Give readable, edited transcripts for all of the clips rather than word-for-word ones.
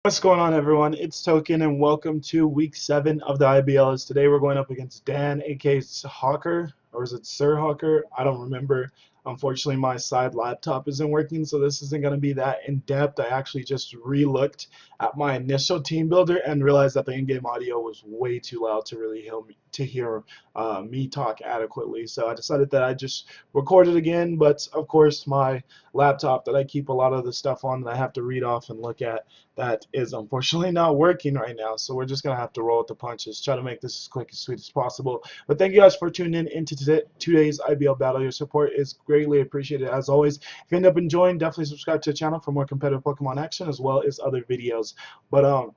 What's going on, everyone? It's Token, and welcome to week 7 of the IBLs. Today we're going up against Dan, aka Hawker, or is it Sir Hawker? I don't remember. Unfortunately, my side laptop isn't working, so this isn't going to be that in depth. I actually just re-looked at my initial team builder and realized that the in-game audio was way too loud to really hear me talk adequately. So I decided that I just record it again, but of course my laptop that I keep a lot of the stuff on that I have to read off and look at, that is unfortunately not working right now. So we're just going to have to roll with the punches, try to make this as quick and sweet as possible. But thank you guys for tuning in into today's IBL battle. Your support is greatly appreciated as always. If you end up enjoying, definitely subscribe to the channel for more competitive Pokemon action as well as other videos. But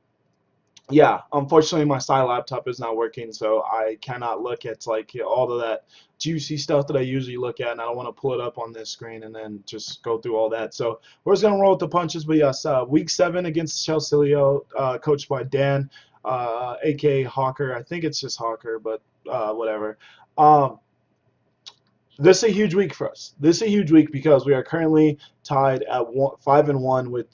yeah, unfortunately my side laptop is not working, so I cannot look at all of that juicy stuff that I usually look at, and I don't want to pull it up on this screen and then just go through all that. So we're just gonna roll with the punches. But yes, week 7 against Chelsealeo, coached by Dan, aka Hawker. I think it's just Hawker, but whatever. Um, this is a huge week for us. This is a huge week because we are currently tied at 5-1 with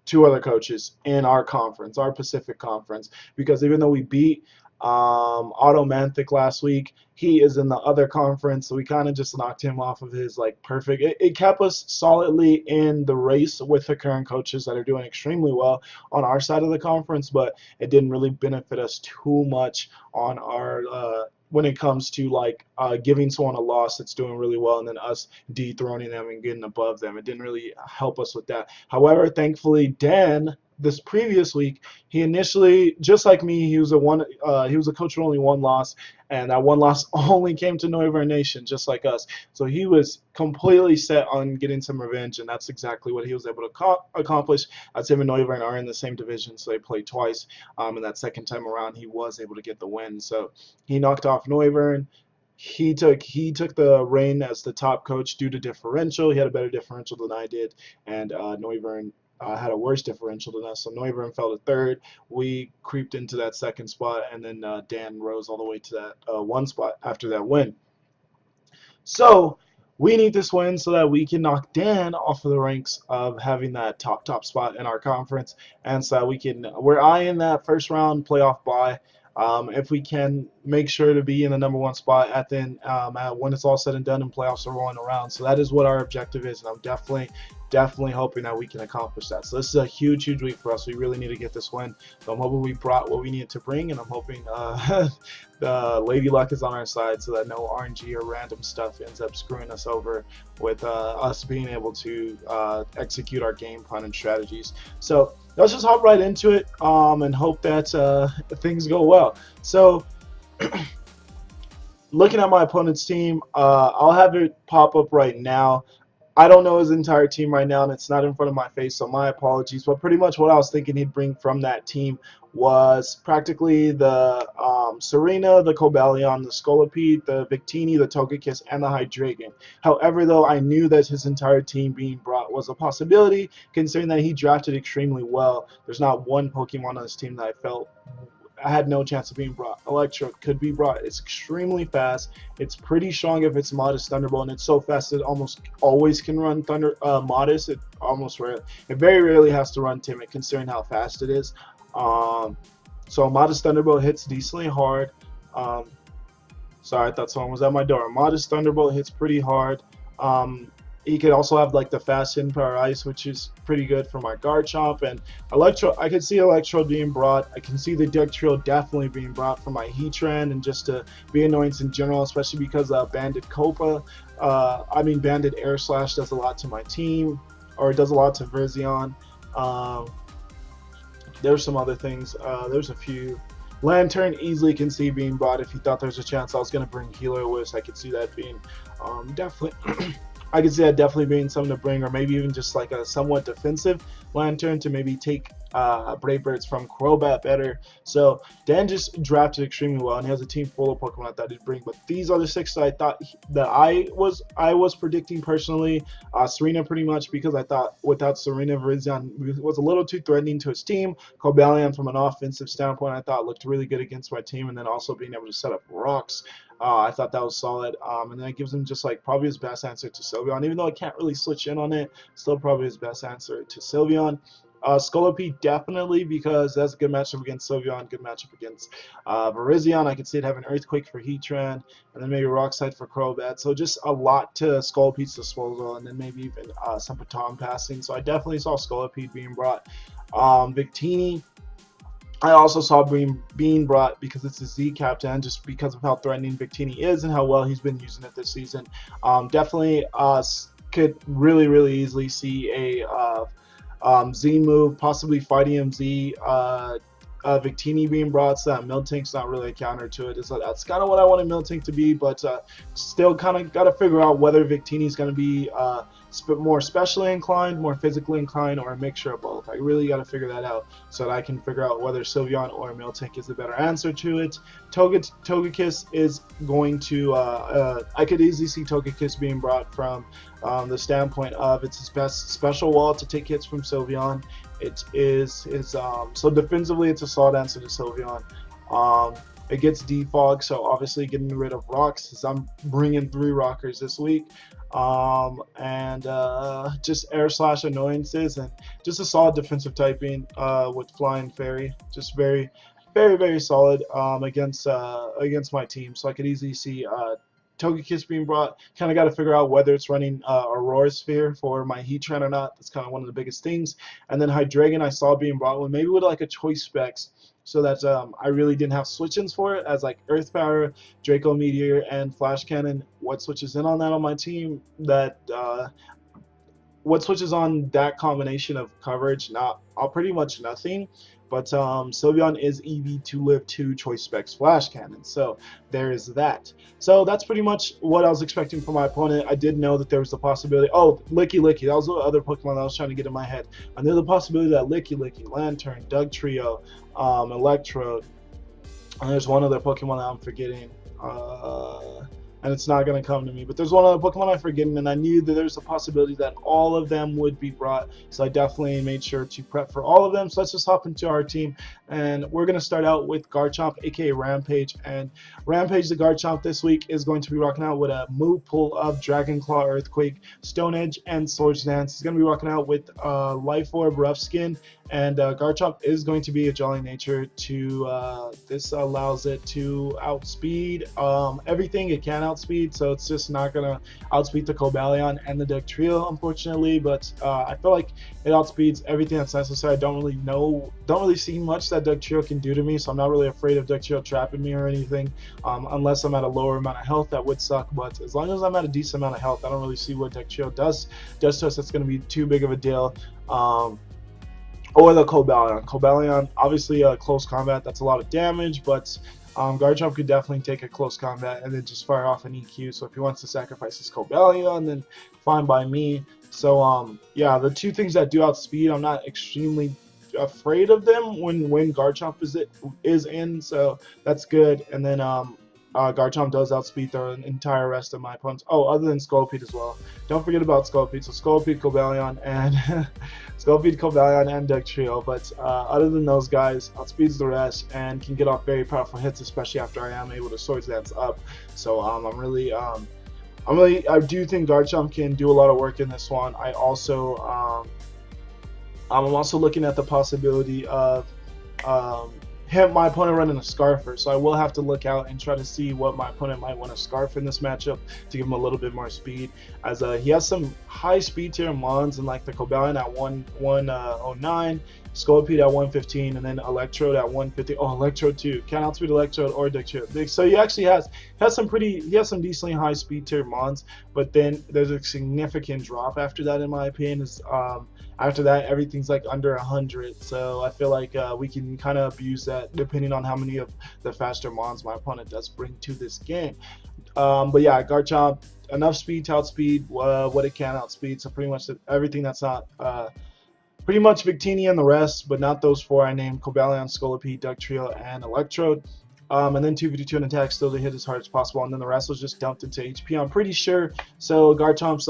two other coaches in our conference, our Pacific Conference. Because even though we beat Automanthic last week, he is in the other conference, so we kind of just knocked him off of his perfect. It kept us solidly in the race with the current coaches that are doing extremely well on our side of the conference, but it didn't really benefit us too much on our when it comes to giving someone a loss that's doing really well and then us dethroning them and getting above them. It didn't really help us with that. However, thankfully, Dan this previous week, he initially, just like me, he was a coach with only one loss, and that one loss only came to Noivern Nation, just like us. So he was completely set on getting some revenge, and that's exactly what he was able to accomplish. As him and Noivern are in the same division, so they played twice. And that second time around, he was able to get the win. So he knocked off Noivern. He took the reign as the top coach due to differential. He had a better differential than I did, and Noivern had a worse differential than us. So Noivern fell to third. We creeped into that second spot, and then Dan rose all the way to that one spot after that win. So we need this win so that we can knock Dan off of the ranks of having that top spot in our conference, and so that we're eyeing that first round playoff bye. If we can make sure to be in the number 1 spot when it's all said and done and playoffs are rolling around. So that is what our objective is, and I'm definitely hoping that we can accomplish that. So this is a huge week for us. We really need to get this win. So I'm hoping we brought what we needed to bring, and I'm hoping the Lady Luck is on our side so that no RNG or random stuff ends up screwing us over with us being able to execute our game plan and strategies. So let's just hop right into it and hope that things go well. So looking at my opponent's team, I'll have it pop up right now. I don't know his entire team right now, and it's not in front of my face, so my apologies. But pretty much what I was thinking he'd bring from that team was practically the Serena, the Cobalion, the Scolipede, the Victini, the Togekiss, and the Hydreigon. However, though, I knew that his entire team being brought was a possibility, considering that he drafted extremely well. There's not one Pokemon on his team that I felt I had no chance of being brought. Electro could be brought. It's extremely fast. It's pretty strong if it's Modest Thunderbolt, and it's so fast it almost always can run Modest. It very rarely has to run Timid, considering how fast it is. So Modest Thunderbolt hits decently hard. Sorry, I thought someone was at my door. Modest Thunderbolt hits pretty hard. He could also have the fast hidden power ice, which is pretty good for my Garchomp. And Electro, I could see Electro being brought. I can see the Dugtrio definitely being brought for my Heatran and just to be annoyance in general, especially because Banded Banded Air Slash does a lot to my team, or it does a lot to Verzion. There's some other things. There's a few. Lantern easily can see being brought. If you thought there's a chance I was going to bring Healer Wisp, I could see that being definitely. I could see that definitely being something to bring, or maybe even just a somewhat defensive Lantern to maybe take Brave Birds from Crobat better. So Dan just drafted extremely well, and he has a team full of Pokemon I thought he'd bring. But these are the 6 that I thought that I was predicting personally. Serena pretty much because I thought without Serena, Virizion was a little too threatening to his team. Cobalion from an offensive standpoint I thought looked really good against my team, and then also being able to set up rocks. I thought that was solid, and then it gives him just probably his best answer to Sylveon. Even though I can't really switch in on it, still probably his best answer to Sylveon. Scolopy definitely, because that's a good matchup against Sylveon, good matchup against Virizion. I could see it having Earthquake for Heatran, and then maybe Rockslide for Crobat. So just a lot to Scolopy's disposal, and then maybe even some Baton passing. So I definitely saw Scolopy being brought. Victini, I also saw being brought because it's a Z captain, just because of how threatening Victini is and how well he's been using it this season. Definitely could really easily see a Z move, possibly Fighting MZ, Victini being brought, so that Miltank's not really a counter to it. So that's kind of what I wanted Miltank to be, but still kind of got to figure out whether Victini's going to be more specially inclined, more physically inclined, or a mixture of both. I really got to figure that out so that I can figure out whether Sylveon or Miltank is the better answer to it. Togekiss is going to, I could easily see Togekiss being brought from the standpoint of it's his best special wall to take hits from Sylveon. It is so defensively it's a solid answer to Sylveon. It gets defog, so obviously getting rid of rocks, since I'm bringing 3 rockers this week. And just air slash annoyances, and just a solid defensive typing with Flying Fairy. Just very solid against my team. So I could easily see Togekiss being brought. Kind of got to figure out whether it's running Aurora Sphere for my Heatran or not. That's kind of one of the biggest things. And then Hydreigon I saw being brought with, maybe with like a choice specs, so that I really didn't have switch-ins for it, as like Earth Power, Draco Meteor, and Flash Cannon. What switches in on that on my team? That what switches on that combination of coverage? Not pretty much nothing. But Sylveon is EV to live 2 choice specs Flash Cannon, so there is that. So that's pretty much what I was expecting from my opponent. I did know that there was the possibility. Oh, Licky Licky, that was the other Pokemon that I was trying to get in my head. I knew the possibility that Licky Licky, Lantern, Dugtrio, Electrode, and there's one other Pokemon that I'm forgetting. And it's not going to come to me. But there's one other Pokemon I'm forgetting, and I knew that there's a possibility that all of them would be brought. So I definitely made sure to prep for all of them. So let's just hop into our team. And we're going to start out with Garchomp, aka Rampage. And Rampage the Garchomp this week is going to be rocking out with a move pool of Dragon Claw, Earthquake, Stone Edge, and Swords Dance. He's going to be rocking out with Life Orb, Rough Skin. And Garchomp is going to be a Jolly Nature. This allows it to outspeed everything it can outspeed, so it's just not gonna outspeed the Cobalion and the Dugtrio, unfortunately. But I feel like it outspeeds everything that's necessary. I don't really see much that Dugtrio can do to me, so I'm not really afraid of Dugtrio trapping me or anything, unless I'm at a lower amount of health. That would suck, but as long as I'm at a decent amount of health, I don't really see what Dugtrio does to us that's going to be too big of a deal. Or the Cobalion. Cobalion, obviously close combat, that's a lot of damage, but Garchomp could definitely take a close combat and then just fire off an EQ. So if he wants to sacrifice his Cobalion, then fine by me. So yeah, the 2 things that do outspeed, I'm not extremely afraid of them when Garchomp is in, so that's good. And then Garchomp does outspeed the entire rest of my opponents. Oh, other than Scolopede as well. Don't forget about Scolopede. So Scolopede, Cobalion, and Scolopede, Cobalion, and Dugtrio. But other than those guys, outspeeds the rest and can get off very powerful hits, especially after I am able to Swords Dance up. So I do think Garchomp can do a lot of work in this one. I'm also looking at the possibility of my opponent running a Scarfer, so I will have to look out and try to see what my opponent might want to Scarf in this matchup to give him a little bit more speed, as he has some high speed tier Mons, and like the Cobalion at 109, Scolopede at 115, and then Electrode at 150. Oh, Electrode too. Can't outspeed Electrode or Dugtrio. So he actually has some decently high speed tier Mons, but then there's a significant drop after that, in my opinion. After that, everything's like under 100, so I feel like we can kind of abuse that depending on how many of the faster Mons my opponent does bring to this game. But yeah, Garchomp, enough speed to outspeed what it can outspeed, so pretty much everything that's not pretty much Victini and the rest, but not those 4 I named: Cobalion, Scolopede, Dugtrio, and Electrode. And then 252 in attack, still to hit as hard as possible, and then the rest was just dumped into HP, I'm pretty sure. So Garchomp's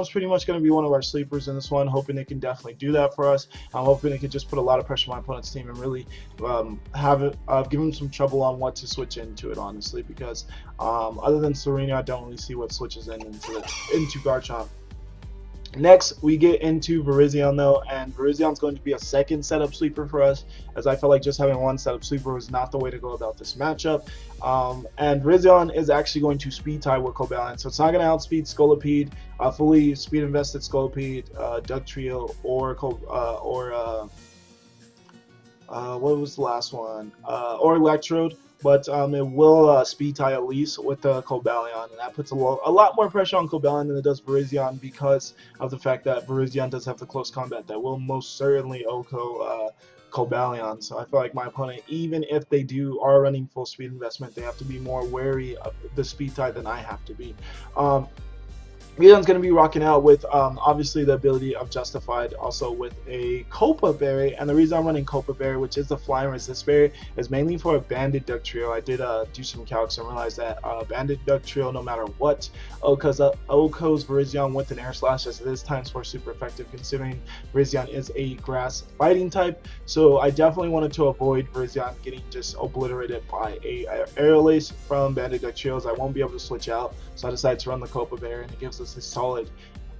pretty much going to be one of our sleepers in this one, hoping it can definitely do that for us. I'm hoping it can just put a lot of pressure on my opponent's team and really give him some trouble on what to switch into it, honestly, because other than Serena, I don't really see what switches into Garchomp. Next, we get into Virizion though, and Virizion's going to be a second setup sweeper for us, as I felt like just having one setup sweeper was not the way to go about this matchup. And Virizion is actually going to speed tie with Cobalion, so it's not going to outspeed Scolipede, fully speed invested Scolipede, Dugtrio, what was the last one? Or Electrode, but it will speed tie at least with the Cobalion, and that puts a lot more pressure on Cobalion than it does Virizion because of the fact that Virizion does have the close combat that will most certainly OHKO Cobalion. So I feel like my opponent, even if they are running full speed investment, they have to be more wary of the speed tie than I have to be. Leon's going to be rocking out with obviously the ability of Justified, also with a Copa Berry, and the reason I'm running Copa Berry, which is the Fly and Resist Berry, is mainly for a Banded Dugtrio. I did do some calcs and realized that Banded Dugtrio, no matter what, OHKO's Virizion with an Air Slash, as it is times 4 super effective, considering Virizion is a Grass Fighting type. So I definitely wanted to avoid Virizion getting just obliterated by a Aerial Ace from Banded Dugtrios. I won't be able to switch out, so I decided to run the Copa Berry, and it gives us a solid,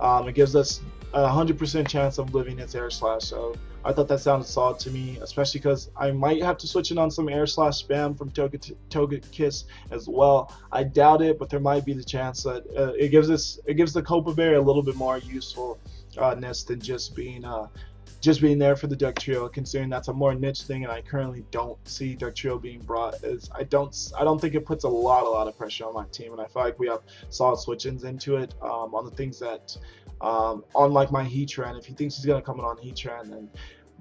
it gives us a 100% chance of living its Air Slash. So I thought that sounded solid to me, especially because I might have to switch in on some Air Slash spam from Togekiss as well. I doubt it, but there might be the chance that it gives the Copa Berry a little bit more usefulness than just being there for the Dugtrio, considering that's a more niche thing, and I currently don't see Dugtrio being brought. As I don't think it puts a lot of pressure on my team, and I feel like we have solid switch-ins into it on the things that on like my Heatran. If he thinks he's gonna come in on Heatran, then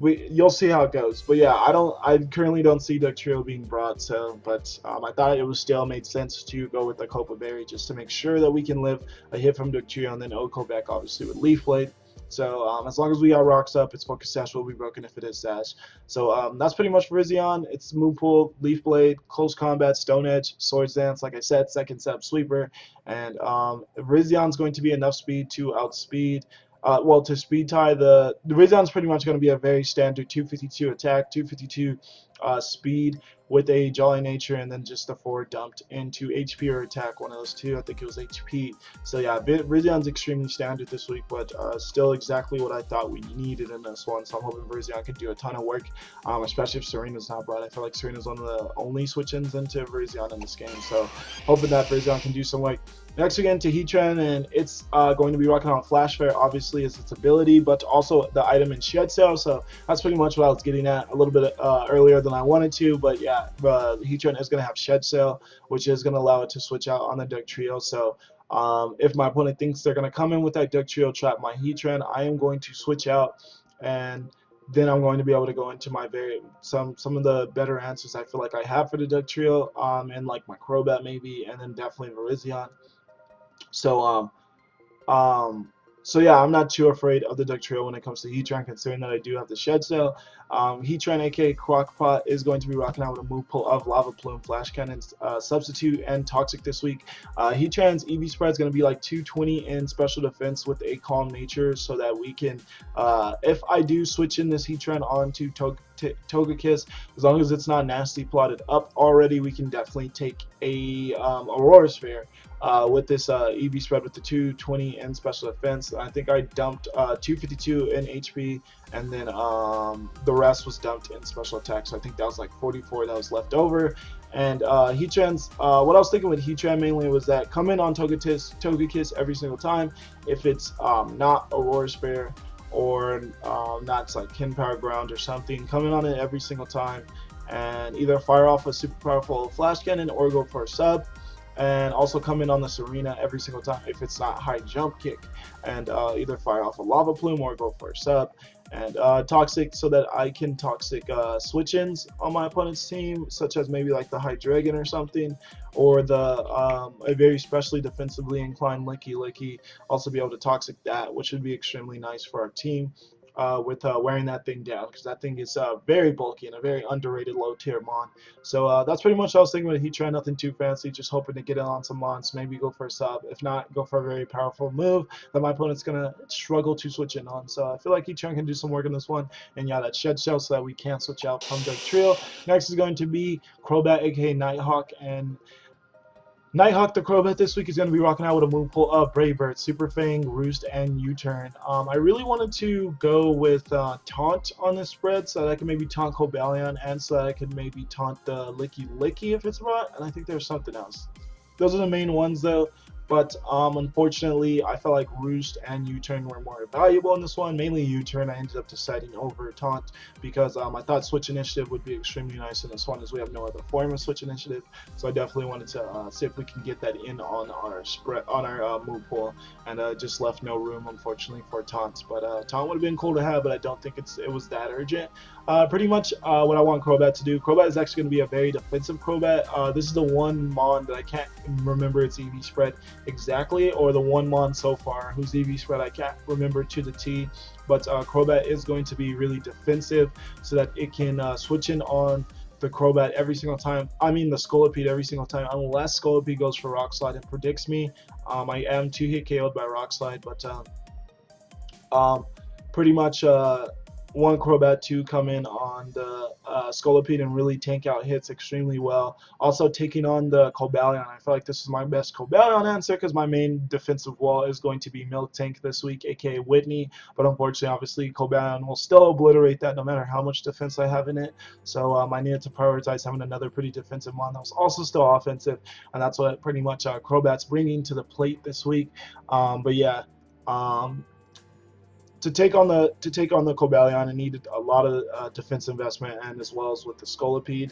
you'll see how it goes. But yeah, I currently don't see Dugtrio being brought. So, but I thought it was still made sense to go with the Copa Berry just to make sure that we can live a hit from Dugtrio, and then OHKO back obviously with Leaf Blade. So as long as we got rocks up, its focus sash will be broken if it is sash. So that's pretty much Virizion. It's Moon Pool, Leaf Blade, Close Combat, Stone Edge, Swords Dance, like I said, second setup sweeper. And Virizion's going to be enough speed to outspeed. To speed tie the Virizion pretty much going to be a very standard 252 attack, 252 speed with a Jolly Nature, and then just the 4 dumped into HP or attack, one of those two. I think it was HP. So yeah, Virizion's extremely standard this week, but still exactly what I thought we needed in this one. So I'm hoping Virizion can do a ton of work, especially if Serena's not brought. I feel like Serena's one of the only switch-ins into Virizion in this game. So hoping that Virizion can do some work. Next we get into Heatran, and it's going to be rocking on Flash Flare, obviously, is its ability, but also the item in Chelsealeo. So that's pretty much what I was getting at a little bit earlier than I wanted to. But yeah, Heatran is going to have Chelsealeo, which is going to allow it to switch out on the Dugtrio. So if my opponent thinks they're going to come in with that Dugtrio, trap my Heatran, I am going to switch out, and then I'm going to be able to go into my some of the better answers I feel like I have for the Dugtrio, and like my Crobat maybe, and then definitely Virizion. So so yeah, I'm not too afraid of the Dugtrio when it comes to Heatran, considering that I do have the Chelsealeo. Heatran, aka Crockpot, is going to be rocking out with a move pull of Lava Plume, Flash Cannon, Substitute, and Toxic this week. Heatran's EV spread is going to be like 220 in special defense with a Calm Nature, so that we can, if I do switch in this Heatran onto Togekiss, as long as it's not nasty plotted up already, we can definitely take a Aurora Sphere. With this EV spread with the 220 in special defense. I think I dumped 252 in HP, and then the rest was dumped in special attack. So I think that was like 44 that was left over. And Heatran's, what I was thinking with Heatran mainly was that come in on Togekiss every single time. If it's not Aurora Sphere or not like Kin Power Ground or something, come in on it every single time and either fire off a super powerful Flash Cannon or go for a sub. And also come in on the Serena every single time if it's not high jump kick, and either fire off a Lava Plume or go for a sub. And Toxic, so that I can Toxic switch-ins on my opponent's team, such as maybe like the Hydreigon or something, or the a very specially defensively inclined Licky, also be able to Toxic that, which would be extremely nice for our team. With wearing that thing down, because that thing is very bulky and a very underrated low tier mon. So that's pretty much what I was thinking with Heatran. Nothing too fancy, just hoping to get in on some mons, maybe go for a sub. If not, go for a very powerful move that my opponent's gonna struggle to switch in on. So I feel like Heatran can do some work in this one, and yeah, that Shed Shell so that we can't switch out from Dugtrio. Next is going to be Crobat, aka Nighthawk, and Nighthawk the Crobat this week is going to be rocking out with a move pool of Bravebird, Super Fang, Roost, and U-Turn. I really wanted to go with Taunt on this spread so that I can maybe taunt Cobalion and so that I can maybe taunt the Licky Licky if it's brought, and I think there's something else. Those are the main ones though. But unfortunately, I felt like Roost and U-Turn were more valuable in this one. Mainly U-Turn, I ended up deciding over Taunt because I thought Switch Initiative would be extremely nice in this one, as we have no other form of Switch Initiative. So I definitely wanted to see if we can get that in on our spread, on our move pool, and just left no room, unfortunately, for Taunts. But Taunt would have been cool to have, but I don't think it was that urgent. Pretty much what I want Crobat to do. Crobat is actually going to be a very defensive Crobat. This is the one Mon that I can't remember its EV spread exactly, or the one Mon so far whose EV spread I can't remember to the T. But Crobat is going to be really defensive so that it can switch in on the Crobat every single time. I mean the Scolipede every single time, unless Scolipede goes for Rock Slide and predicts me. I am 2-hit KO'd by Rock Slide, but pretty much one Crobat to come in on the Scolipede and really tank out hits extremely well. Also taking on the Cobalion. I feel like this is my best Cobalion answer because my main defensive wall is going to be Milk Tank this week, aka Whitney. But unfortunately, obviously, Cobalion will still obliterate that no matter how much defense I have in it. So I needed to prioritize having another pretty defensive one that was also still offensive, and that's what pretty much Crobat's bringing to the plate this week. But yeah. To take on the Cobalion, I needed a lot of defense investment, and as well as with the Scolipede.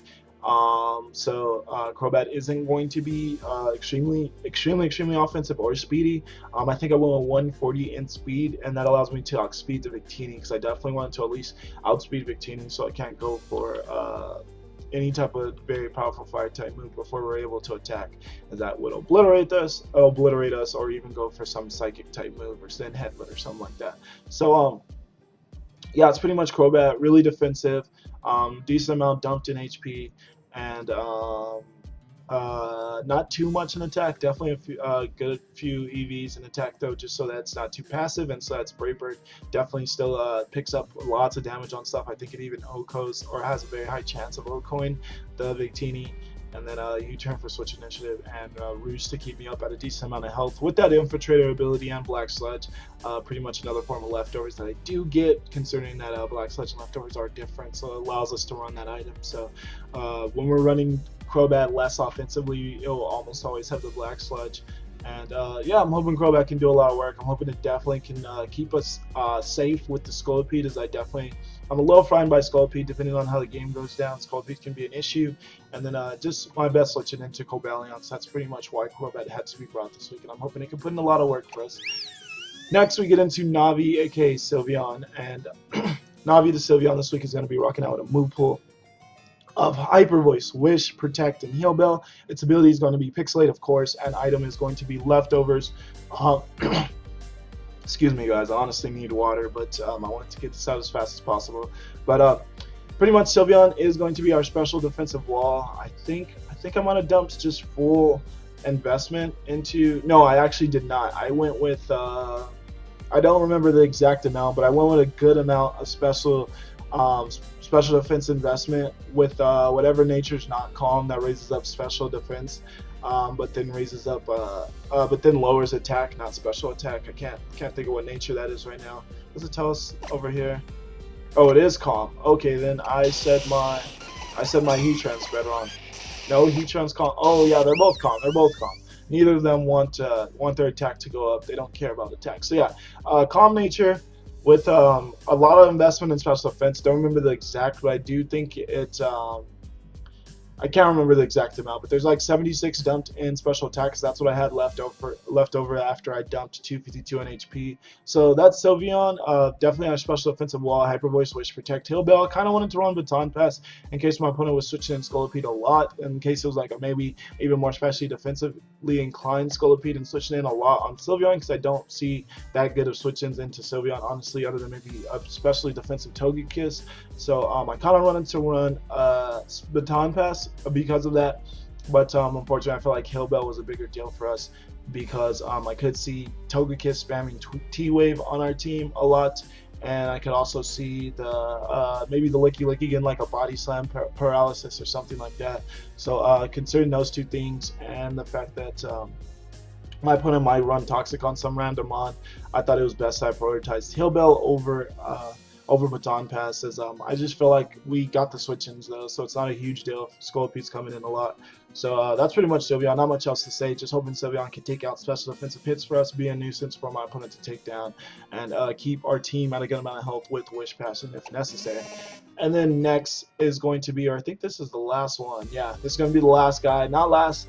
So Crobat isn't going to be extremely offensive or speedy. I think I went with 140 in speed, and that allows me to outspeed the Victini because I definitely wanted to at least outspeed Victini, so I can't go for any type of very powerful fire type move before we're able to attack, as that would obliterate us, or even go for some psychic type move or send headbutt or something like that. So yeah, it's pretty much Crobat, really defensive, decent amount dumped in HP, and not too much in attack. Definitely a few, good few EVs in attack though, just so that it's not too passive, and so that's Bravebird definitely still picks up lots of damage on stuff. I think it even OHKOs, or has a very high chance of OHKOing the Victini. And then U-Turn for Switch Initiative, and Roost to keep me up at a decent amount of health with that Infiltrator ability and Black Sludge. Pretty much another form of leftovers that I do get, considering that Black Sludge and leftovers are different, so it allows us to run that item. So when we're running Crobat less offensively, it'll almost always have the Black Sludge. And yeah, I'm hoping Crobat can do a lot of work. I'm hoping it definitely can keep us safe with the Scolipede, as I'm a little frightened by Scolipede. Depending on how the game goes down, Scolipede can be an issue. And then just my best switching into Cobalion, so that's pretty much why Crobat had to be brought this week, and I'm hoping it can put in a lot of work for us. Next, we get into Navi, aka Sylveon, and Navi the Sylveon this week is going to be rocking out with a move pool of Hyper Voice, Wish, Protect, and Heal Bell. Its ability is going to be Pixelate, of course, and item is going to be Leftovers. Excuse me, guys. I honestly need water, but I wanted to get this out as fast as possible. But pretty much Sylveon is going to be our special defensive wall. I think I'm gonna dump just full investment into. No, I actually did not. I went with. I don't remember the exact amount, but I went with a good amount of special defense investment with whatever nature's not calm that raises up special defense, but then lowers attack, not special attack. I can't think of what nature that is right now. Does it tell us over here? Oh, it is calm. Okay, then I said my Heatran spread wrong. No, Heatran's calm. Oh yeah, they're both calm. Neither of them want their attack to go up. They don't care about attack. So yeah, calm nature with a lot of investment in special defense. Don't remember the exact, but I do think it's I can't remember the exact amount, but there's like 76 dumped in special attacks. That's what I had left over after I dumped 252 in HP. So that's Sylveon. Definitely on a special offensive wall, Hyper Voice, Wish, Protect, Heal Bell. Kind of wanted to run Baton Pass in case my opponent was switching in Scolipede a lot, in case it was like a maybe even more specially defensively inclined Scolipede and switching in a lot on Sylveon, because I don't see that good of switch-ins into Sylveon, honestly, other than maybe a especially defensive Togekiss. So I kind of wanted to run Baton Pass because of that, but unfortunately I feel like Heal Bell was a bigger deal for us, because I could see Togekiss spamming T-Wave on our team a lot, and I could also see the maybe the Licky Licky getting like a body slam paralysis or something like that. So considering those two things and the fact that my opponent might run Toxic on some random mod, I thought it was best I prioritized Heal Bell over Baton Pass, as I just feel like we got the switch-ins though, so it's not a huge deal. Scorpion's coming in a lot. So that's pretty much Sylveon. Not much else to say. Just hoping Sylveon can take out special defensive hits for us, be a nuisance for my opponent to take down, and keep our team at a good amount of health with Wish Passion if necessary. And then next is going to be, or I think this is the last one. Yeah, this is going to be the last guy. Not last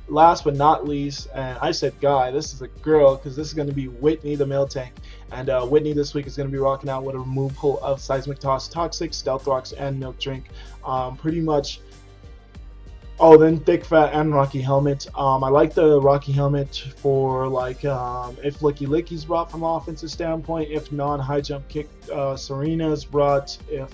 but not least, and I said guy, this is a girl, because this is going to be Whitney the male tank. And Whitney this week is going to be rocking out with a removal of Seismic Toss, Toxic, Stealth Rocks, and Milk Drink. Pretty much. Oh, then Thick Fat and Rocky Helmet. I like the Rocky Helmet for like if Licky Licky's brought from an offensive standpoint, if non-high jump kick Serena's brought, if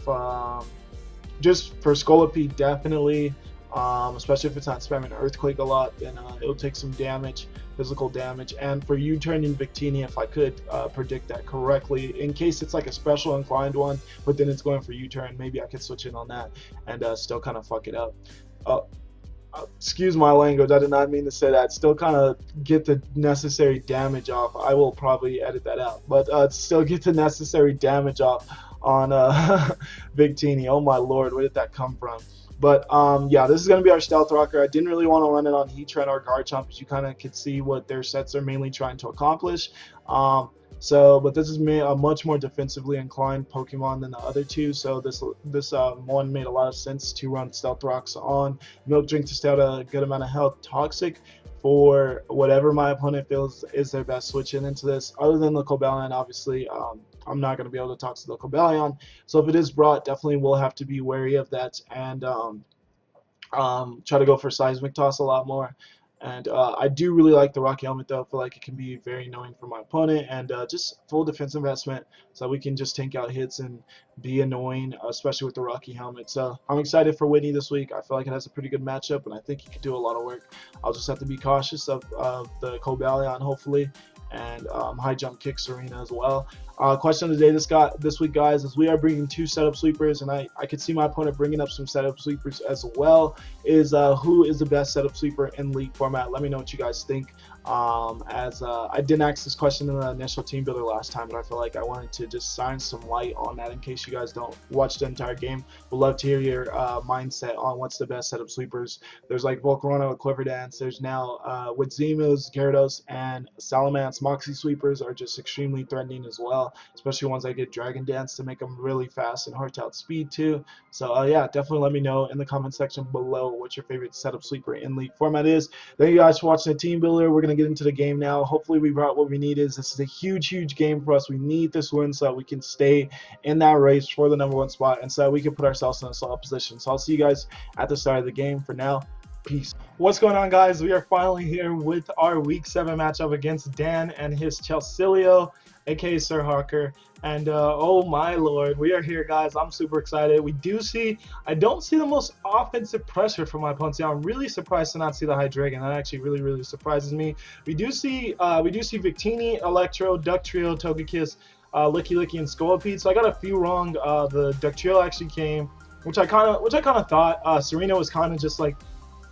just for Scolopy definitely. Especially if it's not spamming Earthquake a lot, then it'll take some damage, physical damage. And for U-turn in Victini, if I could predict that correctly, in case it's like a special inclined one, but then it's going for U-turn, maybe I could switch in on that and still kind of fuck it up. Excuse my language, I did not mean to say that. Still kind of get the necessary damage off. I will probably edit that out, but still get the necessary damage off on Victini. Oh my lord, where did that come from? But yeah, this is going to be our Stealth Rocker. I didn't really want to run it on Heatran or Garchomp, because you kind of could see what their sets are mainly trying to accomplish. But this is a much more defensively inclined Pokemon than the other two, so this one made a lot of sense to run Stealth Rocks on. Milk Drink to stay out a good amount of health. Toxic for whatever my opponent feels is their best switch in into this. Other than the Cobalion, obviously, I'm not going to be able to talk to the Cobalion. So if it is brought, definitely we'll have to be wary of that and try to go for Seismic Toss a lot more. And I do really like the Rocky Helmet though. I feel like it can be very annoying for my opponent, and just full defense investment so we can just tank out hits and be annoying, especially with the Rocky Helmet. So I'm excited for Whitney this week. I feel like it has a pretty good matchup, and I think he can do a lot of work. I'll just have to be cautious of the Cobalion, hopefully, and high jump kick Serena as well. Question of the day this week, guys, is we are bringing 2 setup sweepers, and I could see my opponent bringing up some setup sweepers as well. Is who is the best setup sweeper in League format? Let me know what you guys think. I didn't ask this question in the initial team builder last time, but I feel like I wanted to just shine some light on that in case you guys don't watch the entire game. Would love to hear your mindset on what's the best setup sweepers. There's like Volcarona with Quiver Dance. There's now with Zemus, Gyarados, and Salamence. Moxie sweepers are just extremely threatening as well, especially ones that get Dragon Dance to make them really fast and hard to outspeed too. So yeah, definitely let me know in the comment section below what your favorite setup sweeper in League format is. Thank you guys for watching the team builder. We're going to get into the game now. Hopefully we brought what we need. This is a huge game for us. We need this win so that we can stay in that race for the #1 spot, and so that we can put ourselves in a solid position. So I'll see you guys at the start of the game. For now, peace. What's going on, guys? We are finally here with our Week 7 matchup against Dan and his Chelsealeo, aka Sir Hawker. And oh my lord, we are here, guys. I'm super excited. I don't see the most offensive pressure from my opponent. I'm really surprised to not see the Hydreigon. That actually really surprises me. We do see Victini, Electro, Ductrio, Togekiss, Licky Licky, and Scolipede. So I got a few wrong. The Ductrio actually came, which I kind of thought. Serena was kind of just like,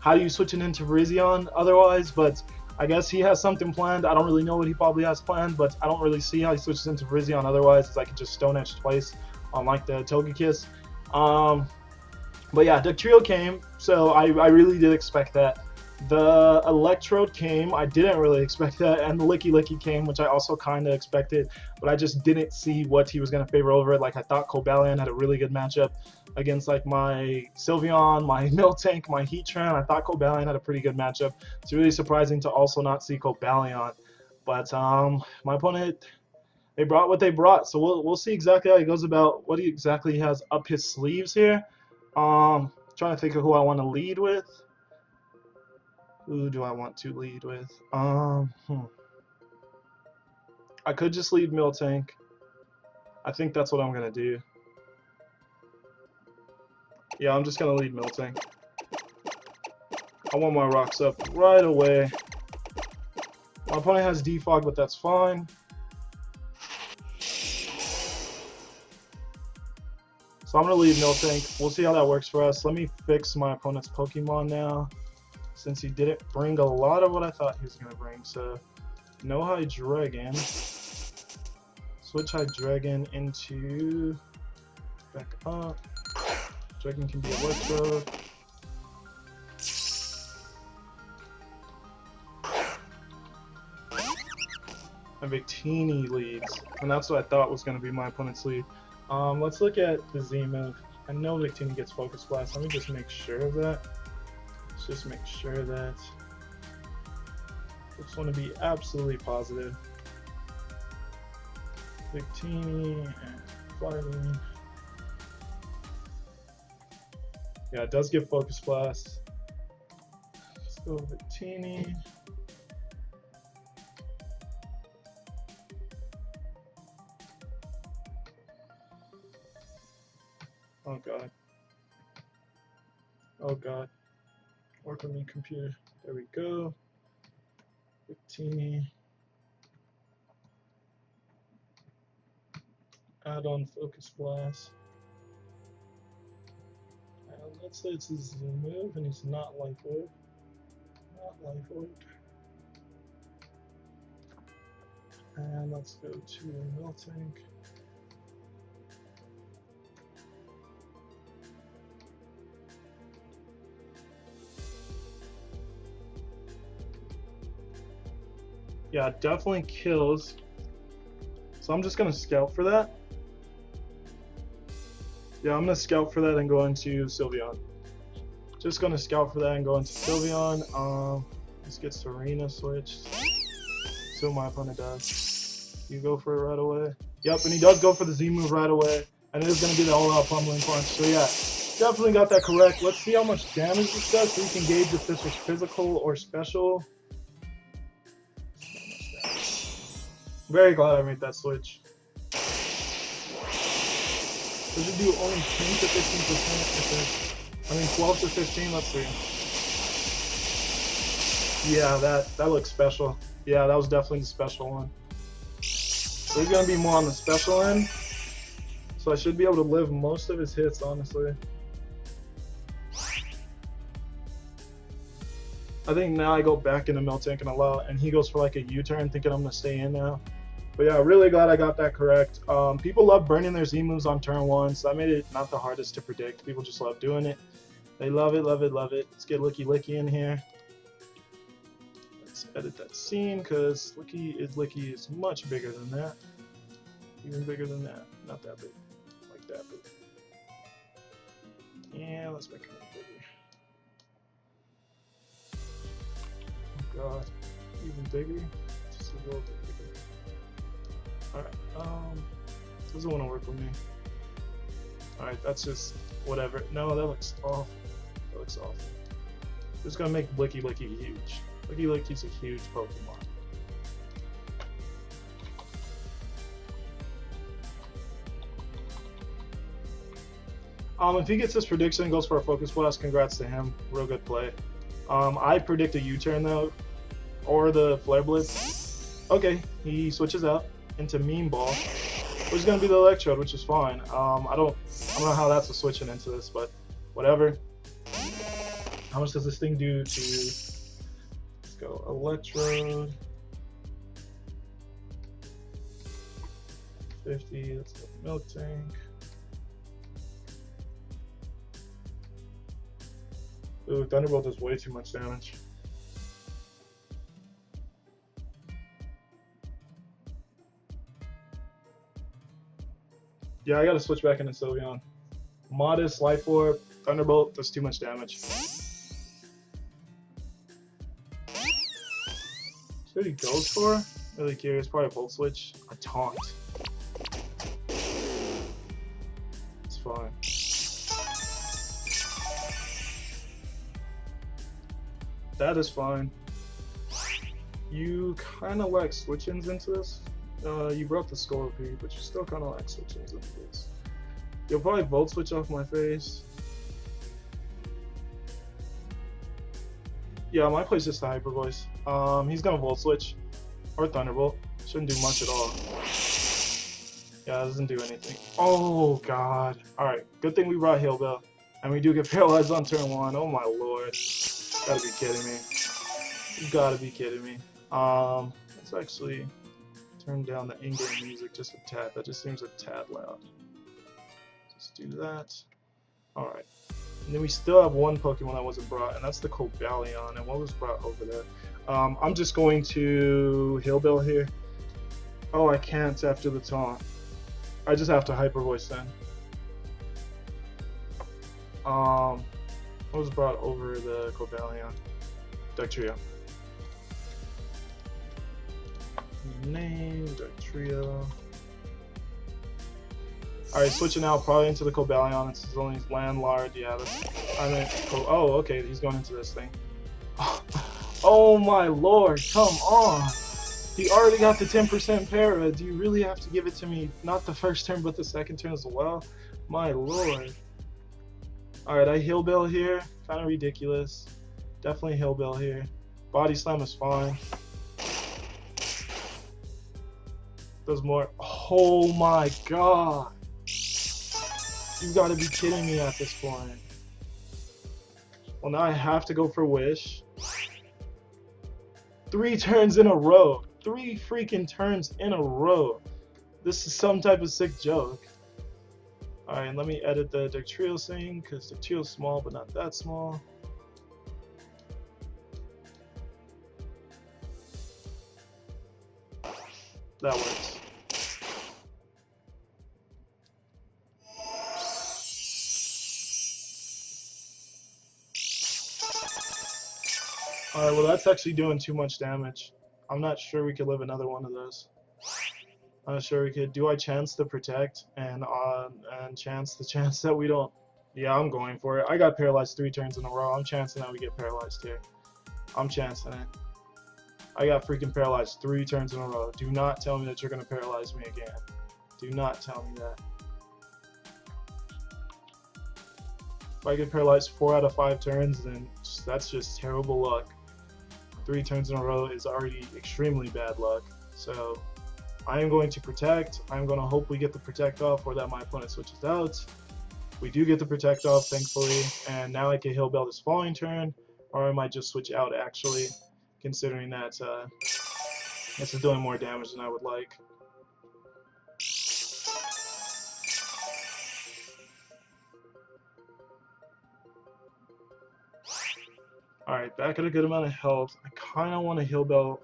how do you switch it into Virizion otherwise? But I guess he has something planned. I don't really know what he probably has planned, but I don't really see how he switches into Virizion otherwise, because I could just Stone Edge twice on like the Togekiss. But yeah, Ductrio came, so I really did expect that. The Electrode came, I didn't really expect that, and the Licky Licky came, which I also kind of expected, but I just didn't see what he was going to favor over it. Like, I thought Cobalion had a really good matchup against like my Sylveon, my Miltank, my Heatran. I thought Cobalion had a pretty good matchup. It's really surprising to also not see Cobalion, but my opponent, they brought what they brought, so we'll see exactly how he goes about what he exactly has up his sleeves here. Trying to think of who I want to lead with. Who do I want to lead with? I could just lead Miltank. I think that's what I'm gonna do. Yeah, I'm just gonna lead Miltank. I want my rocks up right away. My opponent has Defog, but that's fine. So I'm going to leave Miltank. We'll see how that works for us. Let me fix my opponent's Pokemon now, since he didn't bring a lot of what I thought he was going to bring. So no Hydreigon. Switch Hydreigon into back up. Dragon can be Electrode. And Victini leads, and that's what I thought was going to be my opponent's lead. Let's look at the Z move. I know Victini gets Focus Blast. Let me just make sure of that. Let's just make sure of that. Just want to be absolutely positive. Victini and Fighting. Yeah, it does give Focus Blast. Let's go Victini. Oh god. Oh god. Work on me, computer. There we go. Victini. Add on Focus Blast. And let's say it's a Z move and he's not Life Orb. Not Life Orb. And let's go to Miltank. Yeah, it definitely kills. So I'm just going to scout for that. Yeah, I'm going to scout for that and go into Sylveon. Just going to scout for that and go into Sylveon. Let's get Serena switched. So my opponent does. You go for it right away. Yep, and he does go for the Z move right away. And it is going to be the all-out pummeling punch. So yeah, definitely got that correct. Let's see how much damage this does so we can gauge if this was physical or special. Very glad I made that switch. Does it do only 10 to 15%? I mean 12 to 15, let's see. Yeah, that looks special. Yeah, that was definitely the special one. So he's gonna be more on the special end. So I should be able to live most of his hits, honestly. I think now I go back into Miltank and allow, and he goes for like a U-turn thinking I'm gonna stay in now. But yeah, really glad I got that correct. People love burning their Z moves on turn 1, so that made it not the hardest to predict. People just love doing it. They love it, love it, love it. Let's get Licky Licky in here. Let's edit that scene because Licky is much bigger than that. Even bigger than that. Not that big. Like that big. Yeah, let's make it bigger. Oh god. Even bigger? Just a little bit bigger. Alright, doesn't want to work with me. Alright, that's just whatever. No, that looks awful. That looks awful. Just gonna make Licky Licky huge. Licky Licky's a huge Pokemon. If he gets this prediction and goes for a Focus Blast, congrats to him. Real good play. I predict a U-turn though, or the Flare Blitz. Okay, he switches out into Meme Ball, which is going to be the Electrode, which is fine. I don't know how that's a switching into this, but whatever. How much does this thing do to, let's go Electrode, 50, let's go Miltank. Ooh, Thunderbolt does way too much damage. Yeah, I gotta switch back into Sylveon. Modest, Life Orb, Thunderbolt does too much damage. So what he goes for? Really curious, probably a Volt Switch. A Taunt. It's fine. That is fine. You kind of lack switch-ins into this. You brought the Scorpy, but you still kind of lack switch-ins into this. You'll probably Volt Switch off my face. Yeah, I might place just the Hyper Voice. He's gonna Volt Switch or Thunderbolt. Shouldn't do much at all. Yeah, it doesn't do anything. Oh god. Alright, good thing we brought Hillbill. And we do get paralyzed on turn 1. Oh my lord. Gotta be kidding me. You gotta be kidding me. Let's actually turn down the in-game music just a tad. That just seems a tad loud. Just do that. Alright. And then we still have one Pokemon that wasn't brought, and that's the Cobalion. And what was brought over there? I'm just going to Hillbill here. Oh, I can't after the taunt. I just have to Hyper Voice then. What was brought over the Cobalion? Dugtrio. Name, Dugtrio. Alright, switching out probably into the Cobalion. It's his only Landlord. Yeah, that's. I mean, oh, okay, he's going into this thing. Oh my lord, come on! He already got the 10% para. Do you really have to give it to me? Not the first turn, but the second turn as well? My lord. Alright, I Hillbill here. Kind of ridiculous. Definitely Hillbill here. Body Slam is fine. Does more. Oh my god. You've got to be kidding me at this point. Well, now I have to go for Wish. 3 turns in a row. 3 freaking turns in a row. This is some type of sick joke. Alright, let me edit the Dugtrio thing, because Dugtrio's small, but not that small. That works. Alright, well that's actually doing too much damage. I'm not sure we could live another one of those. I'm not sure we could. Do I chance the protect and chance the chance that we don't? Yeah, I'm going for it. I got paralyzed 3 turns in a row. I'm chancing that we get paralyzed here. I'm chancing it. I got freaking paralyzed 3 turns in a row. Do not tell me that you're gonna paralyze me again. Do not tell me that. If I get paralyzed 4 out of 5 turns, then that's just terrible luck. 3 turns in a row is already extremely bad luck. So I am going to protect. I'm going to hope we get the protect off or that my opponent switches out. We do get the protect off, thankfully. And now I can Hillbill this following turn, or I might just switch out actually, considering that this is doing more damage than I would like. Alright, back at a good amount of health. I kind of want to Hillbill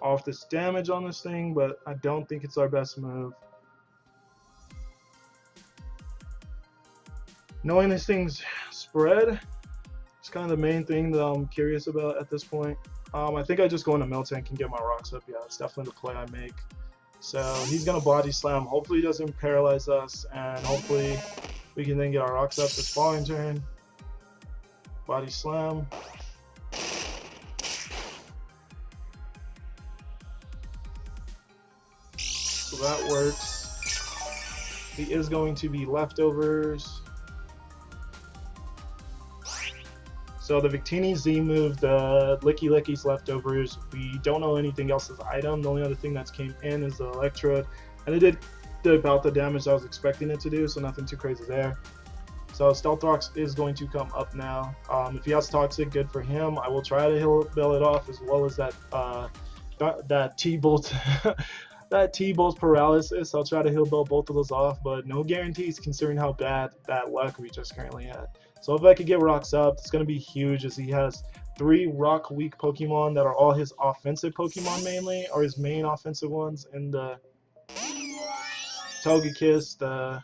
off this damage on this thing, but I don't think it's our best move. Knowing this thing's spread is kind of the main thing that I'm curious about at this point. I think I just go into Miltank and get my rocks up. Yeah, it's definitely the play I make. So he's going to Body Slam. Hopefully he doesn't paralyze us, and hopefully we can then get our rocks up this following turn. Body Slam. So that works. He is going to be leftovers. So the Victini Z move, the Licky Licky's leftovers. We don't know anything else as item. The only other thing that's came in is the Electrode. And it did about the damage I was expecting it to do, so nothing too crazy there. So Stealth Rocks is going to come up now. If he has Toxic, good for him. I will try to Hillbill it off, as well as that T-Bolt. That T-Bolt paralysis. I'll try to Hillbill both of those off, but no guarantees considering how bad that luck we just currently had. So if I could get rocks up, it's going to be huge, as he has 3 rock weak Pokemon that are all his offensive Pokemon mainly, or his main offensive ones, in the Togekiss, the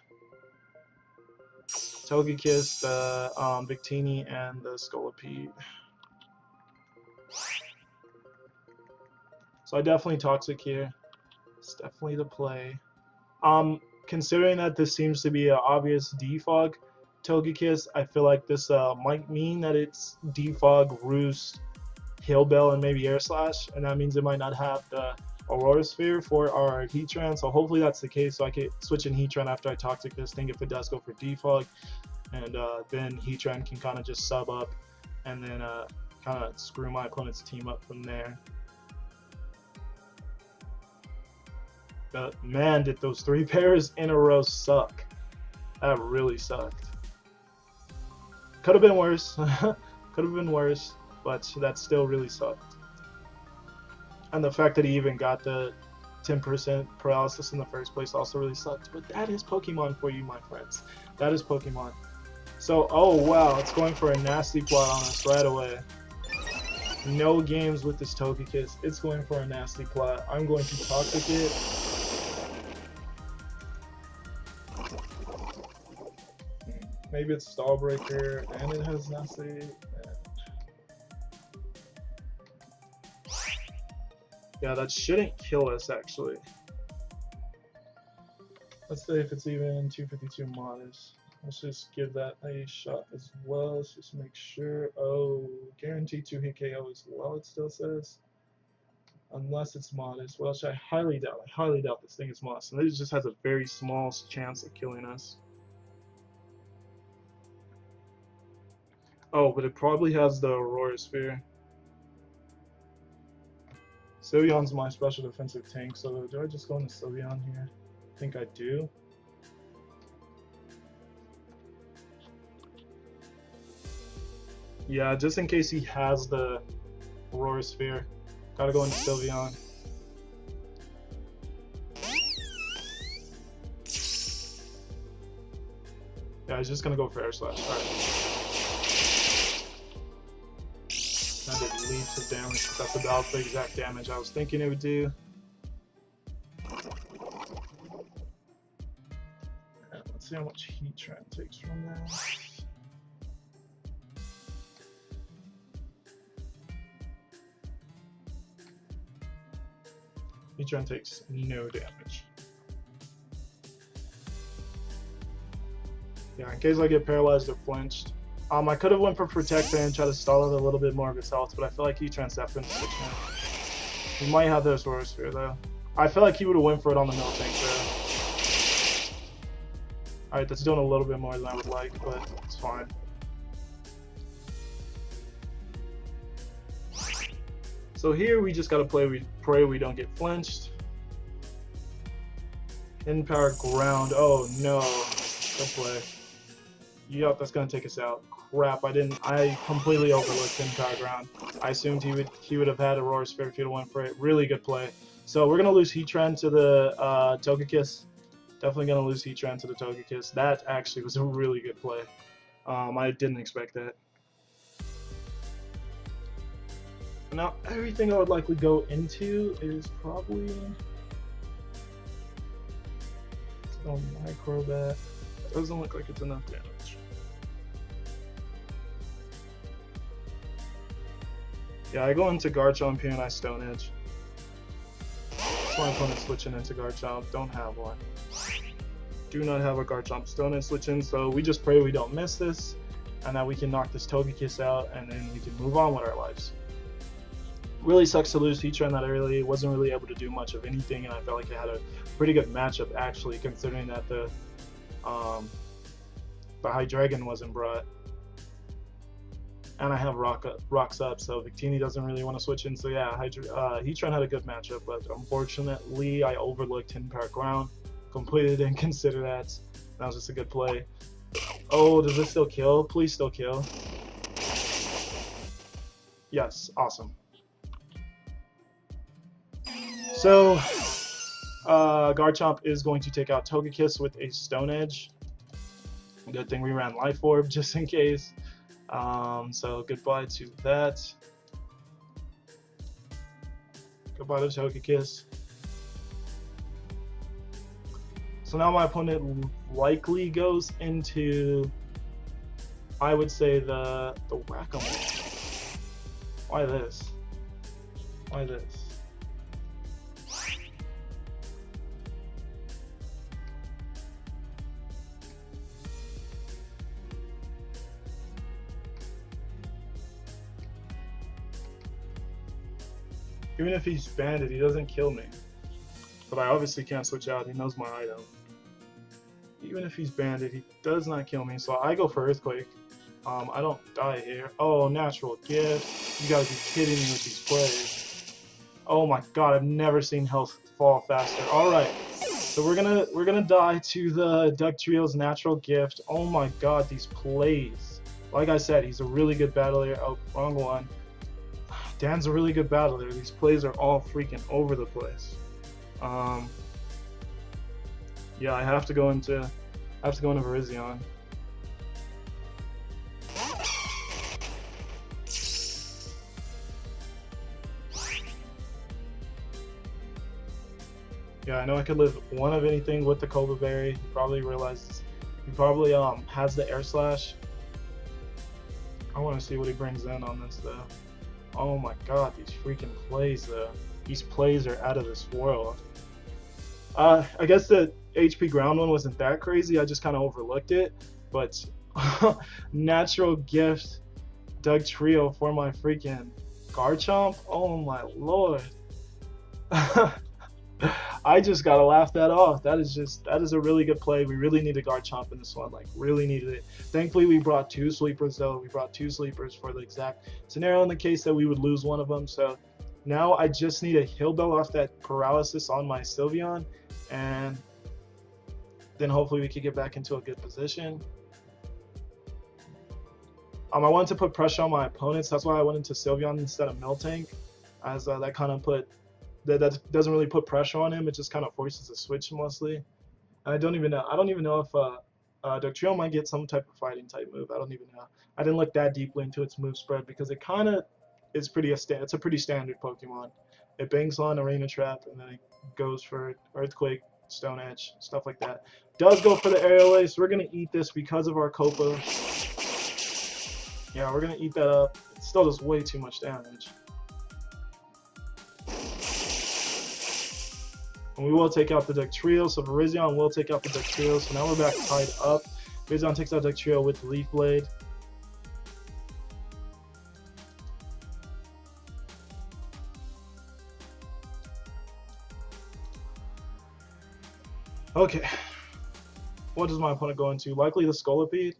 Victini, and the Scolipede. So I definitely Toxic here. It's definitely the play. Considering that this seems to be an obvious defog Togekiss, I feel like this might mean that it's defog, Roost, Hillbill, and maybe Air Slash, and that means it might not have the Aurora Sphere for our Heatran. So hopefully that's the case, so I can switch in Heatran after I Toxic this thing if it does go for defog, and then Heatran can kind of just sub up and then kind of screw my opponent's team up from there. Man, did those 3 pairs in a row suck. That really sucked. Could have been worse. Could have been worse, but that still really sucked. And the fact that he even got the 10% paralysis in the first place also really sucked. But that is Pokemon for you, my friends. That is Pokemon. So, oh wow, it's going for a nasty plot on us right away. No games with this Togekiss. It's going for a nasty plot. I'm going to Toxic it. Maybe it's Stall Breaker and it has nasty. Yeah, that shouldn't kill us actually. Let's see if it's even 252 modest. Let's just give that a shot as well. Let's just make sure. Oh, guaranteed 2-hit KO as well, it still says. Unless it's modest, which I highly doubt. I highly doubt this thing is modest. And it just has a very small chance of killing us. Oh, but it probably has the Aurora Sphere. Sylveon's my special defensive tank, so do I just go into Sylveon here? I think I do. Yeah, just in case he has the Aurora Sphere. Gotta go into Sylveon. Yeah, he's just gonna go for Air Slash. Alright. That did leaps of damage. That's about the exact damage I was thinking it would do. And let's see how much Heatran takes from that. Heatran takes no damage. Yeah, in case I get paralyzed or flinched. I could have went for Protector and try to stall it a little bit more of his health, but I feel like Heatran's definitely switching it. He might have this Aurora Sphere though. I feel like he would have went for it on the Miltank though. Alright, that's doing a little bit more than I would like, but it's fine. So here we just gotta pray we don't get flinched. In power ground. Oh no. Good play. Yup, that's gonna take us out. Crap, I completely overlooked in power ground. I assumed he would have had Aurora Sphere if he'd went for it. Really good play. So we're gonna lose Heatran to the Togekiss. Definitely gonna lose Heatran to the Togekiss. That actually was a really good play. I didn't expect that. Now, everything I would likely go into is probably... Let's go Microbat. Doesn't look like it's enough damage. Yeah, I go into Garchomp here and I Stone Edge. That's my opponent switching into Garchomp. Don't have one. Do not have a Garchomp Stone Edge switching, so we just pray we don't miss this, and that we can knock this Togekiss out, and then we can move on with our lives. Really sucks to lose Heatran that early. Wasn't really able to do much of anything, and I felt like it had a pretty good matchup actually, considering that the Hydreigon wasn't brought. And I have Rocks up, so Victini doesn't really want to switch in. So yeah, Heatran had a good matchup, but unfortunately I overlooked Hidden Power Ground. Completely didn't consider that. That was just a good play. Oh, does this still kill? Please still kill. Yes, awesome. So, Garchomp is going to take out Togekiss with a Stone Edge. Good thing we ran Life Orb just in case. So goodbye to that. Goodbye to Togekiss. So now my opponent likely goes into, I would say, the Whack-A-Mole. Why this? Why this? Even if he's banded, he doesn't kill me. But I obviously can't switch out, he knows my item. Even if he's banded, he does not kill me, so I go for Earthquake. I don't die here. Oh, Natural Gift. You gotta be kidding me with these plays. Oh my god, I've never seen health fall faster. Alright, So we're gonna die to the Dugtrio's natural gift. Oh my god, these plays. Like I said, he's a really good battler. Oh, wrong one. Dan's a really good battler. These plays are all freaking over the place. Yeah, I have to go into Virizion. Yeah, I know I could live one of anything with the Cobra Berry. He probably realizes, he probably has the Air Slash. I want to see what he brings in on this though. Oh my god, these freaking plays though. These plays are out of this world. I guess the HP ground one wasn't that crazy. I just kind of overlooked it. But natural gift Dugtrio for my freaking Garchomp. Oh my lord. I just gotta laugh that off. That is a really good play. We really need a Garchomp in this one, like really needed it. Thankfully we brought 2 sleepers though. We brought 2 sleepers for the exact scenario in the case that we would lose one of them. So now I just need a Hill Bell off that paralysis on my Sylveon, and then hopefully we could get back into a good position. I wanted to put pressure on my opponents. That's why I went into Sylveon instead of Miltank, as that kind of that doesn't really put pressure on him. It just kind of forces a switch mostly. And I don't even know if Dugtrio might get some type of fighting type move. I don't even know. I didn't look that deeply into its move spread because it kind of is it's a pretty standard Pokemon. It bangs on Arena Trap and then it goes for Earthquake, Stone Edge, stuff like that. Does go for the Aerial Ace. We're gonna eat this because of our Copa. Yeah, we're gonna eat that up. It still does way too much damage. And we will take out the Dugtrio, so Virizion will take out the Dugtrio. So now we're back tied up. Virizion takes out Dugtrio with Leaf Blade. Okay. What does my opponent go into? Likely the Scolipede.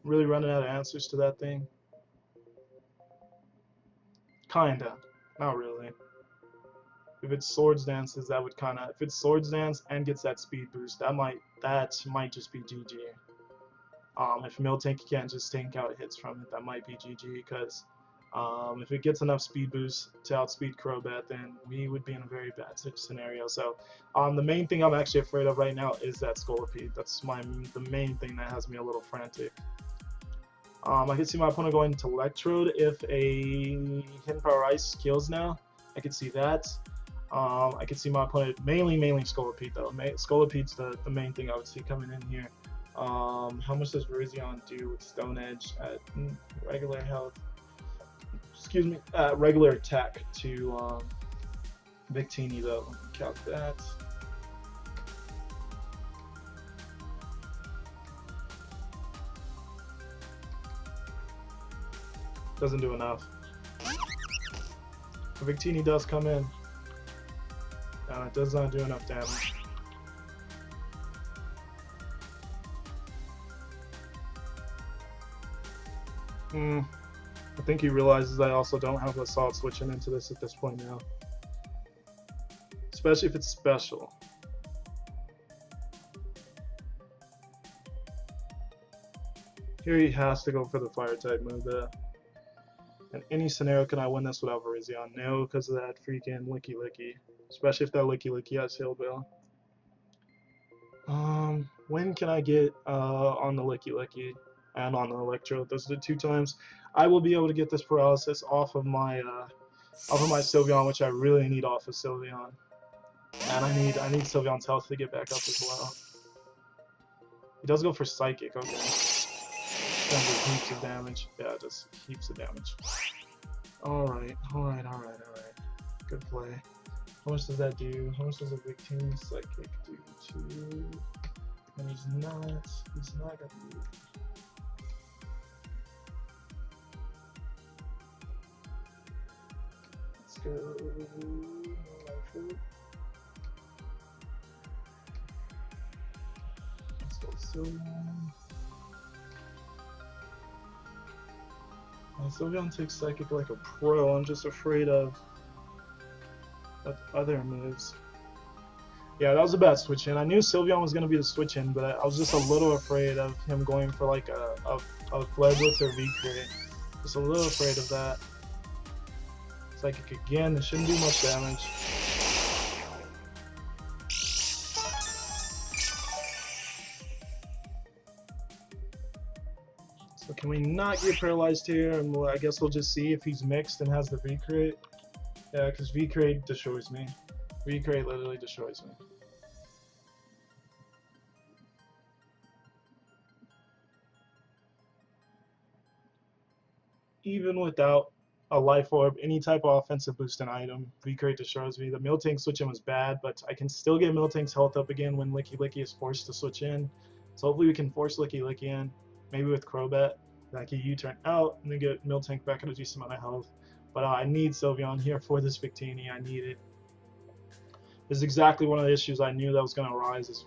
Really running out of answers to that thing. Kinda. Not really. If it's Swords Dances, that would kind of. If it's Swords Dance and gets that speed boost, that might just be GG. If Miltank can't just tank out hits from it, that might be GG. Because if it gets enough speed boost to outspeed Crobat, then we would be in a very bad scenario. So the main thing I'm actually afraid of right now is that Scolipede. That's the main thing that has me a little frantic. I can see my opponent going into Electrode if a Hidden Power Ice kills now. I could see that. I could see my opponent mainly Scolipede though. Scolipede's the main thing I would see coming in here. How much does Virizion do with Stone Edge at regular health? Excuse me, regular attack to Victini though. Let me count that. Doesn't do enough. Victini does come in. It does not do enough damage. I think he realizes I also don't have a solid switching into this at this point now. Especially if it's special. Here he has to go for the fire type move there. In any scenario, can I win this without Virizion? No, because of that freaking Licky Licky. Especially if that Licky Licky has Hill Bell. When can I get on the Licky Licky and on the Electro? Those are the 2 times I will be able to get this paralysis off of my Sylveon, which I really need off of Sylveon. And I need Sylveon's health to get back up as well. He does go for Psychic, okay. Does heaps of damage. Yeah, it does heaps of damage. Alright. Good play. How much does that do? How much does a Victini Psychic do to... And he's not gonna do it. Let's go... Let's go Sylveon. Sylveon takes Psychic like a pro. I'm just afraid of other moves. Yeah, that was the best switch in. I knew Sylveon was going to be the switch in, but I was just a little afraid of him going for like a Flare Blitz or V-Crit. Just a little afraid of that. Psychic again, it shouldn't do much damage. So can we not get paralyzed here? And I guess we'll just see if he's mixed and has the V-Crit. Yeah, because V-Crit destroys me. V-Crit literally destroys me. Even without a Life Orb, any type of offensive boosting item, V-Crit destroys me. The Miltank switch in was bad, but I can still get Miltank's health up again when Licky Licky is forced to switch in. So hopefully we can force Licky Licky in, maybe with Crobat. Then I can U-turn out and then get Miltank back at a decent amount of health. But I need Sylveon here for this Victini. I need it. This is exactly one of the issues I knew that was going to arise, is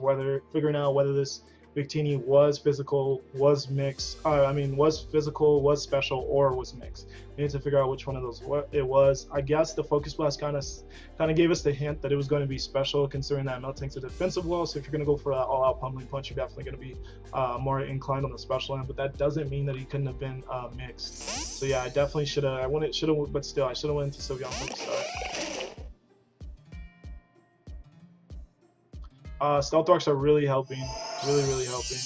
figuring out whether this Victini was physical, was mixed, was physical, was special, or was mixed. We need to figure out which one of those it was. I guess the Focus Blast kind of gave us the hint that it was going to be special, considering that Miltank's a defensive wall, so if you're going to go for that all-out pummeling punch, you're definitely going to be more inclined on the special end, but that doesn't mean that he couldn't have been mixed. So yeah, I definitely should have, but still, I should have went to Sylveon from the start. Stealth Arcs are really helping. Really helping.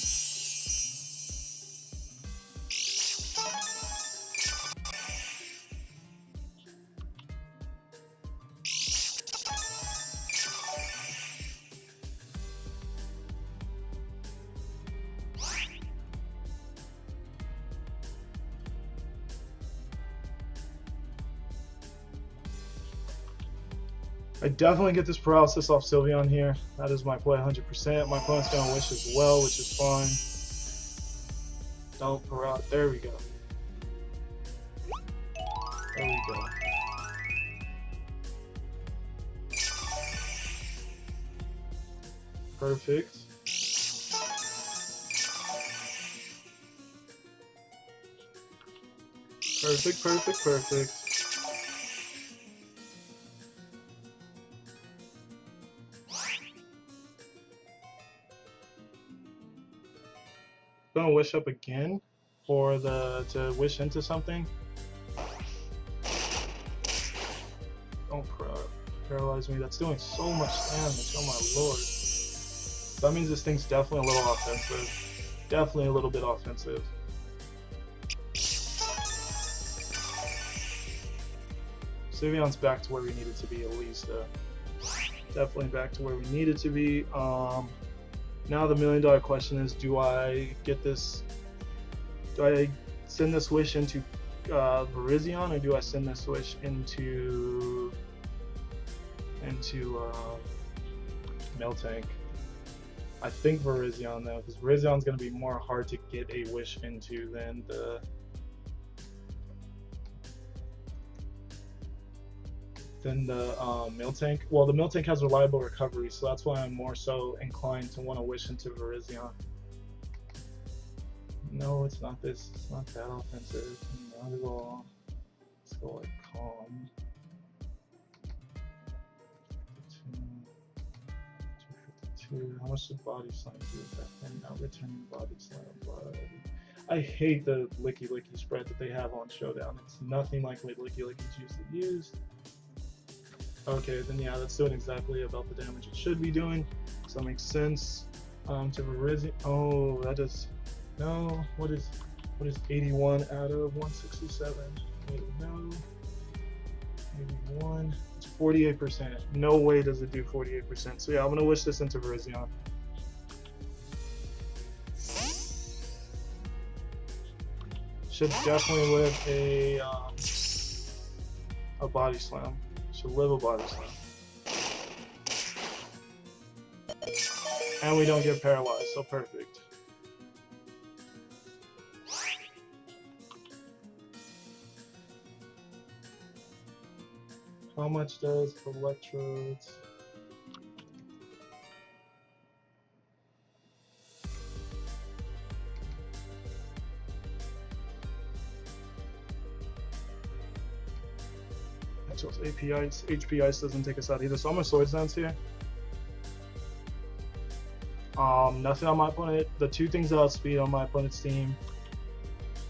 I definitely get this paralysis off Sylveon here. That is my play 100%. My opponent's going to wish as well, which is fine. Don't paralyze. There we go. There we go. Perfect. Perfect. Gonna wish up again for to wish into something. Don't paralyze me. That's doing so much damage. Oh my lord. That means this thing's definitely a little offensive. Definitely a little bit offensive. Sylveon's back to where we needed to be at least. Definitely back to where we needed to be. Now the $1 million question is, do I send this wish into Virizion, or do I send this wish into Miltank? I think Virizion though, because Virizion's going to be more hard to get a wish into than the Miltank. Well, the Miltank has reliable recovery, so that's why I'm more so inclined to want to wish into Virizion. No, it's not this. It's not that offensive. Not at all. Let's go like calm. 252. How much does body slam do with that? And now returning body slam. I hate the Licky Licky spread that they have on Showdown. It's nothing like what Licky Licky's used. Okay, then yeah, that's doing exactly about the damage it should be doing, so that makes sense. To Virizion, oh, that does, no, what is 81 out of 167? Wait, no, 81, it's 48%. No way does it do 48%, so yeah, I'm gonna wish this into Virizion. Should definitely live a body slam. Should live a body slam. And we don't get paralyzed, so perfect. How much does electrodes? HP Ice doesn't take us out either, so I'm gonna Swords Dance here. Nothing on my opponent. The two things that outspeed on my opponent's team.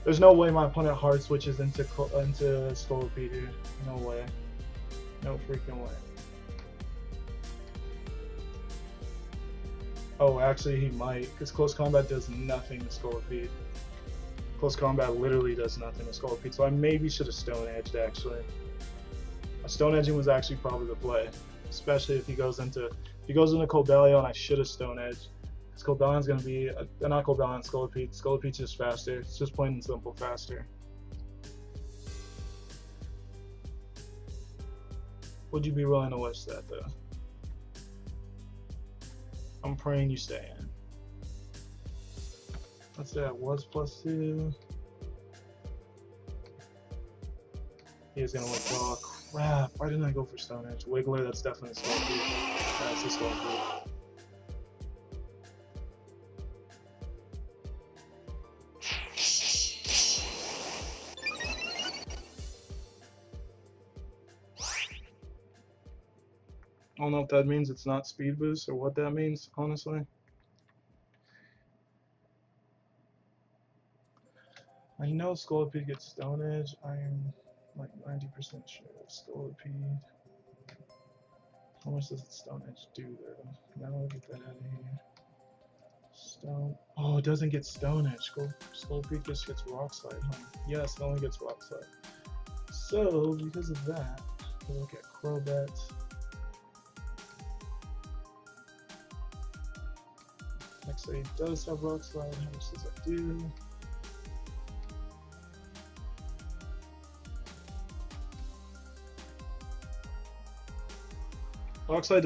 There's no way my opponent hard switches into Scolipede, dude. No way. No freaking way. Oh, actually he might, because close combat does nothing to Scolipede. Close combat literally does nothing to Scolipede, so I maybe should have Stone Edged actually. Stone Edging was actually probably the play, especially if he goes into Chelsealeo, and I should have Stone Edged. Because Chelsealeo's gonna be not Chelsealeo, Scolipede. Scolipede's just faster. It's just plain and simple faster. Would you be willing to wish that though? I'm praying you stay in. Let's say that was +2. He is gonna withdraw. Crap, why didn't I go for Stone Edge? Wiggler, that's definitely Scolipede. That's a Scolipede. I don't know if that means it's not speed boost or what that means, honestly. I know Scolipede gets Stone Edge. I am like 90% sure Scolipede. How much does Stone Edge do though? Now I'll get that out of here. Stone. Oh, it doesn't get Stone Edge. Scolipede just gets Rock Slide, huh? Yes, it only gets Rock Slide. So, because of that, we'll look at Crobat. Actually, it does have Rock Slide. How much does that do? Rock Slide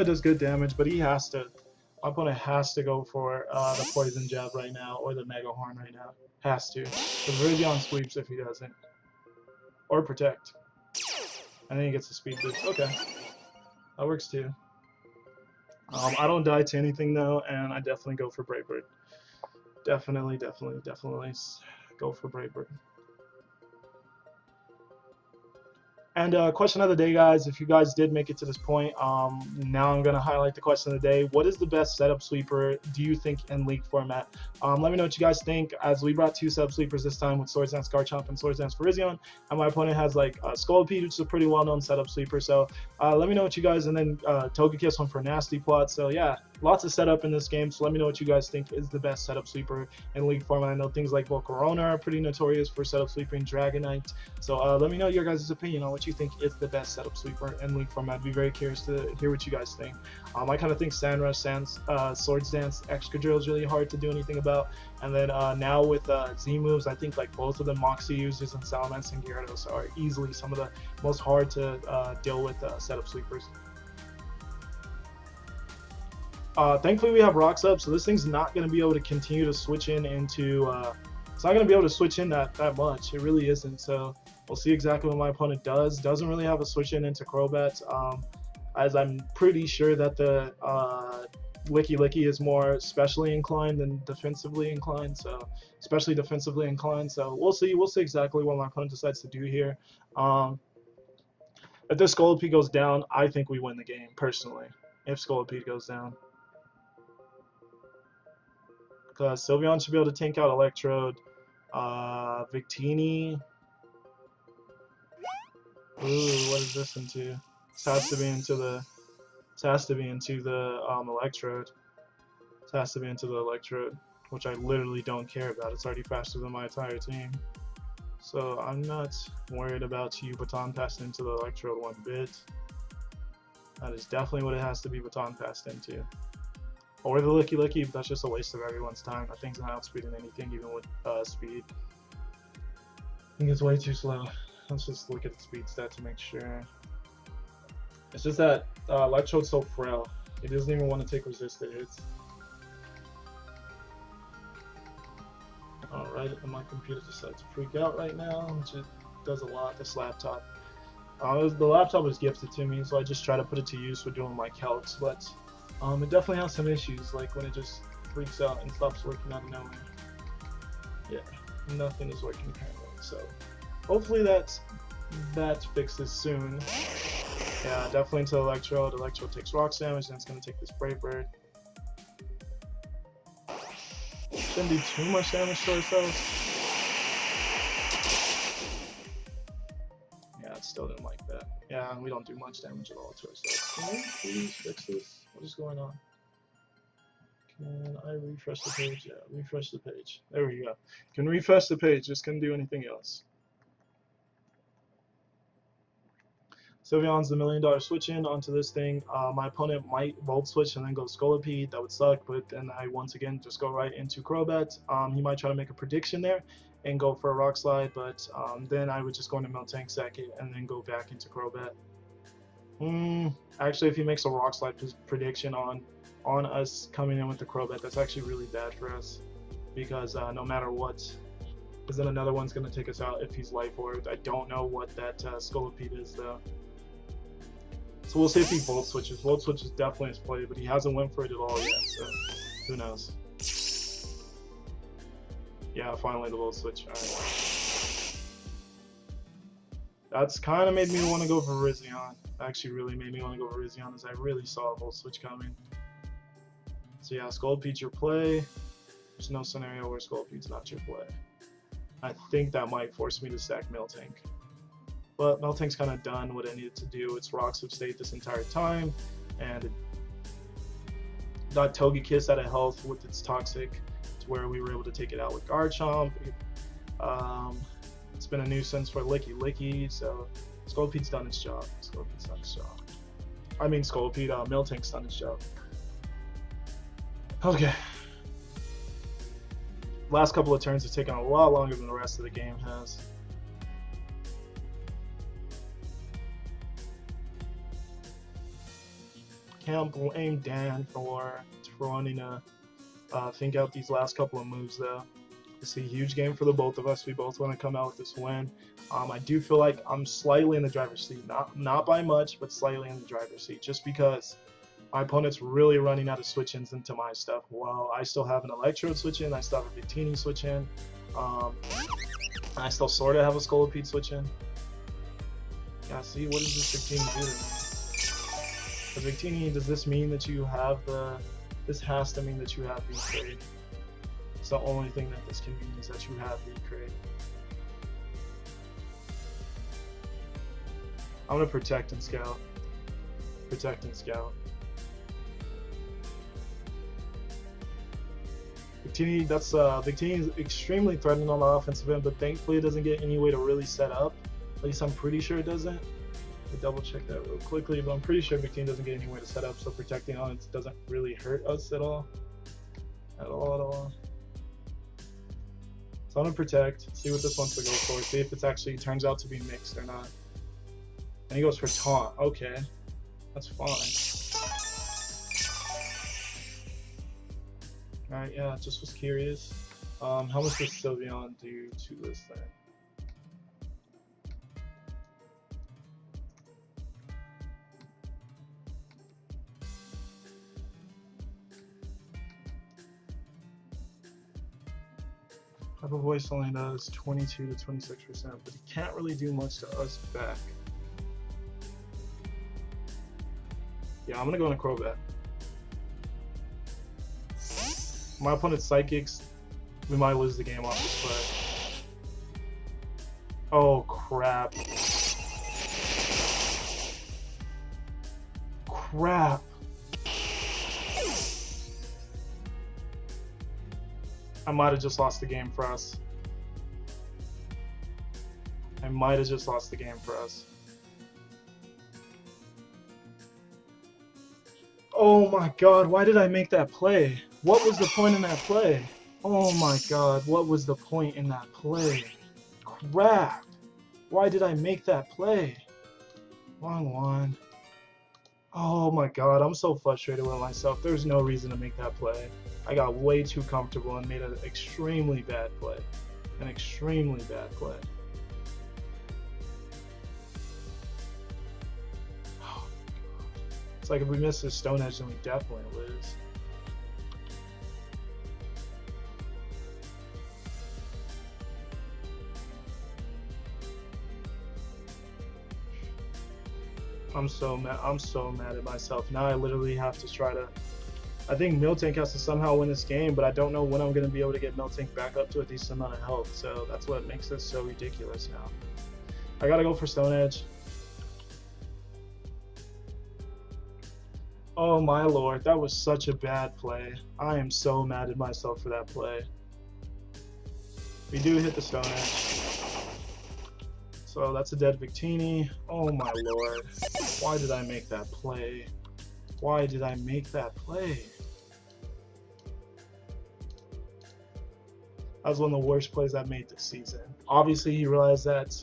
does good damage, but he has to. My opponent has to go for the Poison Jab right now, or the Mega Horn right now. Has to. Because Virizion sweeps if he doesn't. Or Protect. And then he gets the speed boost. Okay. That works too. I don't die to anything though, and I definitely go for Brave Bird. Definitely go for Brave Bird. And question of the day, guys, if you guys did make it to this point, now I'm going to highlight the question of the day. What is the best setup sweeper, do you think, in League format? Let me know what you guys think, as we brought two setup sweepers this time with Swords Dance Garchomp and Swords Dance Virizion, and my opponent has like Scolipede, which is a pretty well-known setup sweeper. So let me know what you guys, and then Togekiss one for Nasty Plot. So yeah, lots of setup in this game, so let me know what you guys think is the best setup sweeper in League format. I know things like Volcarona are pretty notorious for setup sweeping, Dragonite. So let me know your guys' opinion on what you think is the best setup sweeper in League format. I'd be very curious to hear what you guys think. I kind of think Sandrush, Swords Dance, Excadrill is really hard to do anything about. And then now with Z moves, I think like both of the Moxie users and Salamence and Gyarados are easily some of the most hard to deal with setup sweepers. Thankfully we have rocks up, so this thing's not going to be able to continue to switch into it's not going to be able to switch in that much. It really isn't. So we'll see exactly what my opponent does. Doesn't really have a switch in into Crobat, as I'm pretty sure that the Licky Licky is more specially inclined than defensively inclined, so especially defensively inclined. So we'll see exactly what my opponent decides to do here. If this Scolipede goes down, I think we win the game personally. If Scolipede goes down, because Sylveon should be able to tank out Electrode. Victini. Ooh, what is this into? This has to be into the. This has to be into the Electrode. This has to be into the Electrode, which I literally don't care about. It's already faster than my entire team. So I'm not worried about you baton passing into the Electrode one bit. That is definitely what it has to be baton passed into. Or the Licky Licky, but that's just a waste of everyone's time. That thing's not outspeeding anything, even with speed. I think it's way too slow. Let's just look at the speed stat to make sure. It's just that Electrode's so frail. It doesn't even want to take resisted hits. Alright, and my computer decided to freak out right now, which it does a lot, this laptop. The laptop was gifted to me, so I just try to put it to use for doing my calcs, but it definitely has some issues, like when it just freaks out and stops working out of nowhere. Yeah, nothing is working apparently, so hopefully that fixes soon. Yeah, definitely into Electrode. Electrode takes rocks damage, and it's going to take this Brave Bird. Shouldn't do too much damage to ourselves. Yeah, it still didn't like that. Yeah, we don't do much damage at all to ourselves. Can we please fix this? What is going on? Can I refresh the page? Yeah, refresh the page. There we go. Can refresh the page, just couldn't do anything else. Sylveon's the $1 million switch in onto this thing. My opponent might Volt Switch and then go Scolipede. That would suck, but then I once again just go right into Crobat. He might try to make a prediction there and go for a Rock Slide, but then I would just go into Miltank second and then go back into Crobat. Actually, if he makes a Rock Slide prediction on us coming in with the Crobat, that's actually really bad for us because no matter what, because then another one's going to take us out if he's Life Orb. I don't know what that Scolipede is though. So we'll see if he Volt Switches. Volt Switch is definitely his play, but he hasn't went for it at all yet, so who knows. Yeah, finally the Volt Switch. Alright. That's kind of made me want to go for Virizion. Actually really made me want to go for Virizion as I really saw a Volt Switch coming. So yeah, Scolpide's your play. There's no scenario where Scolpide's not your play. I think that might force me to stack Miltank. But Miltank's kind of done what it needed to do. Its rocks have stayed this entire time, and it got Togekiss out of health with its Toxic, to where we were able to take it out with Garchomp. It's been a nuisance for Licky Licky, so Scolpide's done its job. Scolpide's done its job. I mean Scolipede, Miltank's done its job. Okay. Last couple of turns have taken a lot longer than the rest of the game has. Can't blame Dan for wanting to think out these last couple of moves though. It's a huge game for the both of us. We both want to come out with this win. I do feel like I'm slightly in the driver's seat. Not by much, but slightly in the driver's seat. Just because my opponent's really running out of switch-ins into my stuff. While I still have an Electrode switch-in, I still have a Victini switch-in. I still sort of have a Scolipede switch-in. Yeah, see, what does this Victini do to me? The Victini, does this mean that you have the... This has to mean that you have V-Trade. It's the only thing that this can mean is that you have V-Trade. I'm going to Protect and Scout. Protect and Scout. Victini, Victini is extremely threatening on the offensive end, but thankfully it doesn't get any way to really set up. At least I'm pretty sure it doesn't. I double check that real quickly, but I'm pretty sure Victini doesn't get any way to set up, so protecting on it doesn't really hurt us at all. At all. So I'm gonna protect, see what this wants to go for, see if it actually turns out to be mixed or not. And he goes for taunt. Okay, that's fine. Alright, yeah, just was curious. How much does Sylveon do to this thing? Type of Voice only does 22 to 26%, but he can't really do much to us back. Yeah, I'm gonna go into Crobat. My opponent's Psychics, we might lose the game off this play. Oh crap. Crap. I might have just lost the game for us. I might have just lost the game for us. Oh my god, why did I make that play? What was the point in that play? Oh my god, what was the point in that play? Crap! Why did I make that play? Wrong one. Oh my god, I'm so frustrated with myself. There's no reason to make that play. I got way too comfortable and made an extremely bad play. An extremely bad play. Oh, it's like if we miss this Stone Edge, then we definitely lose. I'm so mad. I'm so mad at myself. Now I literally have to try to. I think Miltank has to somehow win this game, but I don't know when I'm going to be able to get Miltank back up to a decent amount of health. So that's what makes this so ridiculous now. I got to go for Stone Edge. Oh my lord, that was such a bad play. I am so mad at myself for that play. We do hit the Stone Edge. So that's a dead Victini. Oh my lord. Why did I make that play? Why did I make that play? That was one of the worst plays I've made this season. Obviously, he realized that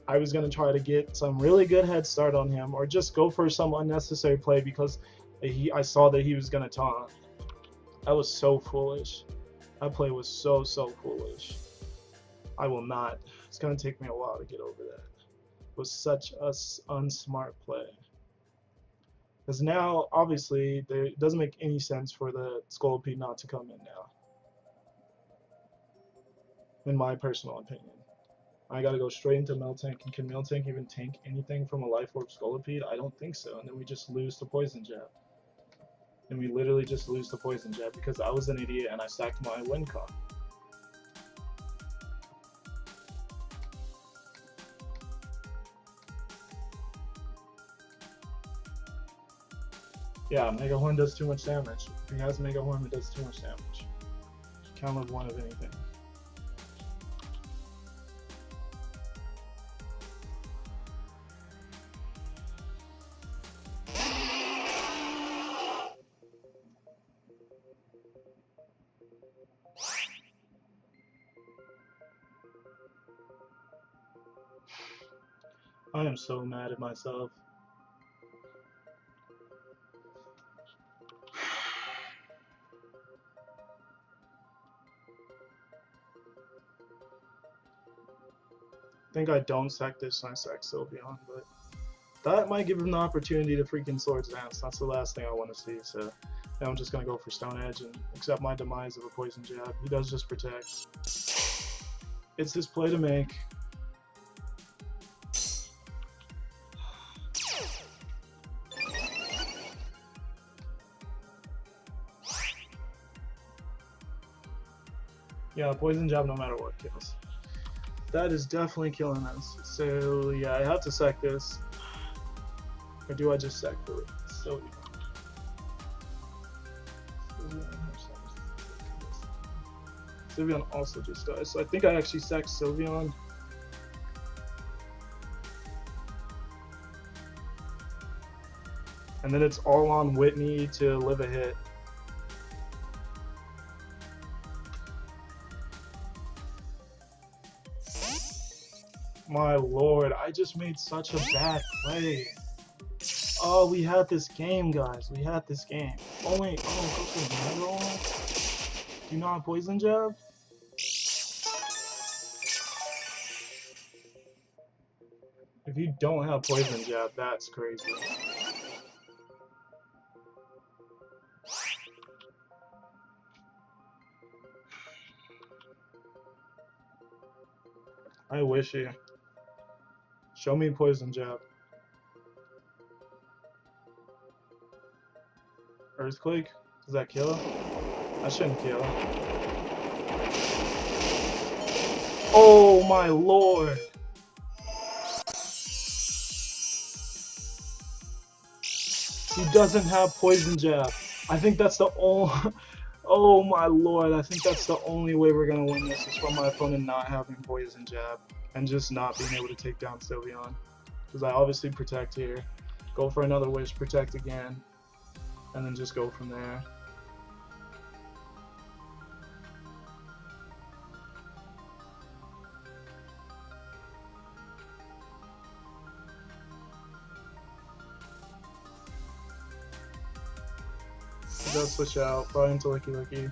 I was going to try to get some really good head start on him or just go for some unnecessary play because I saw that he was going to taunt. That was so foolish. That play was so foolish. I will not. It's going to take me a while to get over that. It was such a unsmart play. Because now, obviously, it doesn't make any sense for the Scolipede not to come in now. In my personal opinion. I gotta go straight into Miltank. And can Miltank even tank anything from a Life Orb Scolipede? I don't think so. And then we just lose to Poison Jab. And we literally just lose to Poison Jab because I was an idiot and I stacked my win con. Yeah, Mega Horn does too much damage. If he has Mega Horn, it does too much damage. Can't live one of anything. I am so mad at myself. I think I don't sack this and I sack Sylveon, but that might give him the opportunity to freaking Swords Dance. That's the last thing I want to see, so now I'm just going to go for Stone Edge and accept my demise of a Poison Jab. He does just protect. It's his play to make. Yeah, Poison Jab no matter what kills. That is definitely killing us. So yeah, I have to sack this. Or do I just sack the Sylveon? Sylveon also just dies. So I think I actually sacked Sylveon. And then it's all on Whitney to live a hit. My lord, I just made such a bad play. Oh, we had this game, guys. We had this game. Oh wait, oh, go for Mega Horn? Do you not have Poison Jab? If you don't have Poison Jab, that's crazy. I wish you. Show me Poison Jab. Earthquake? Does that kill? That shouldn't kill. Oh my lord! He doesn't have Poison Jab. I think that's the only... Oh my lord, I think that's the only way we're gonna win this is from my opponent not having Poison Jab and just not being able to take down Sylveon. Because I obviously protect here. Go for another wish, protect again, and then just go from there. He does switch out, probably into Licky Licky.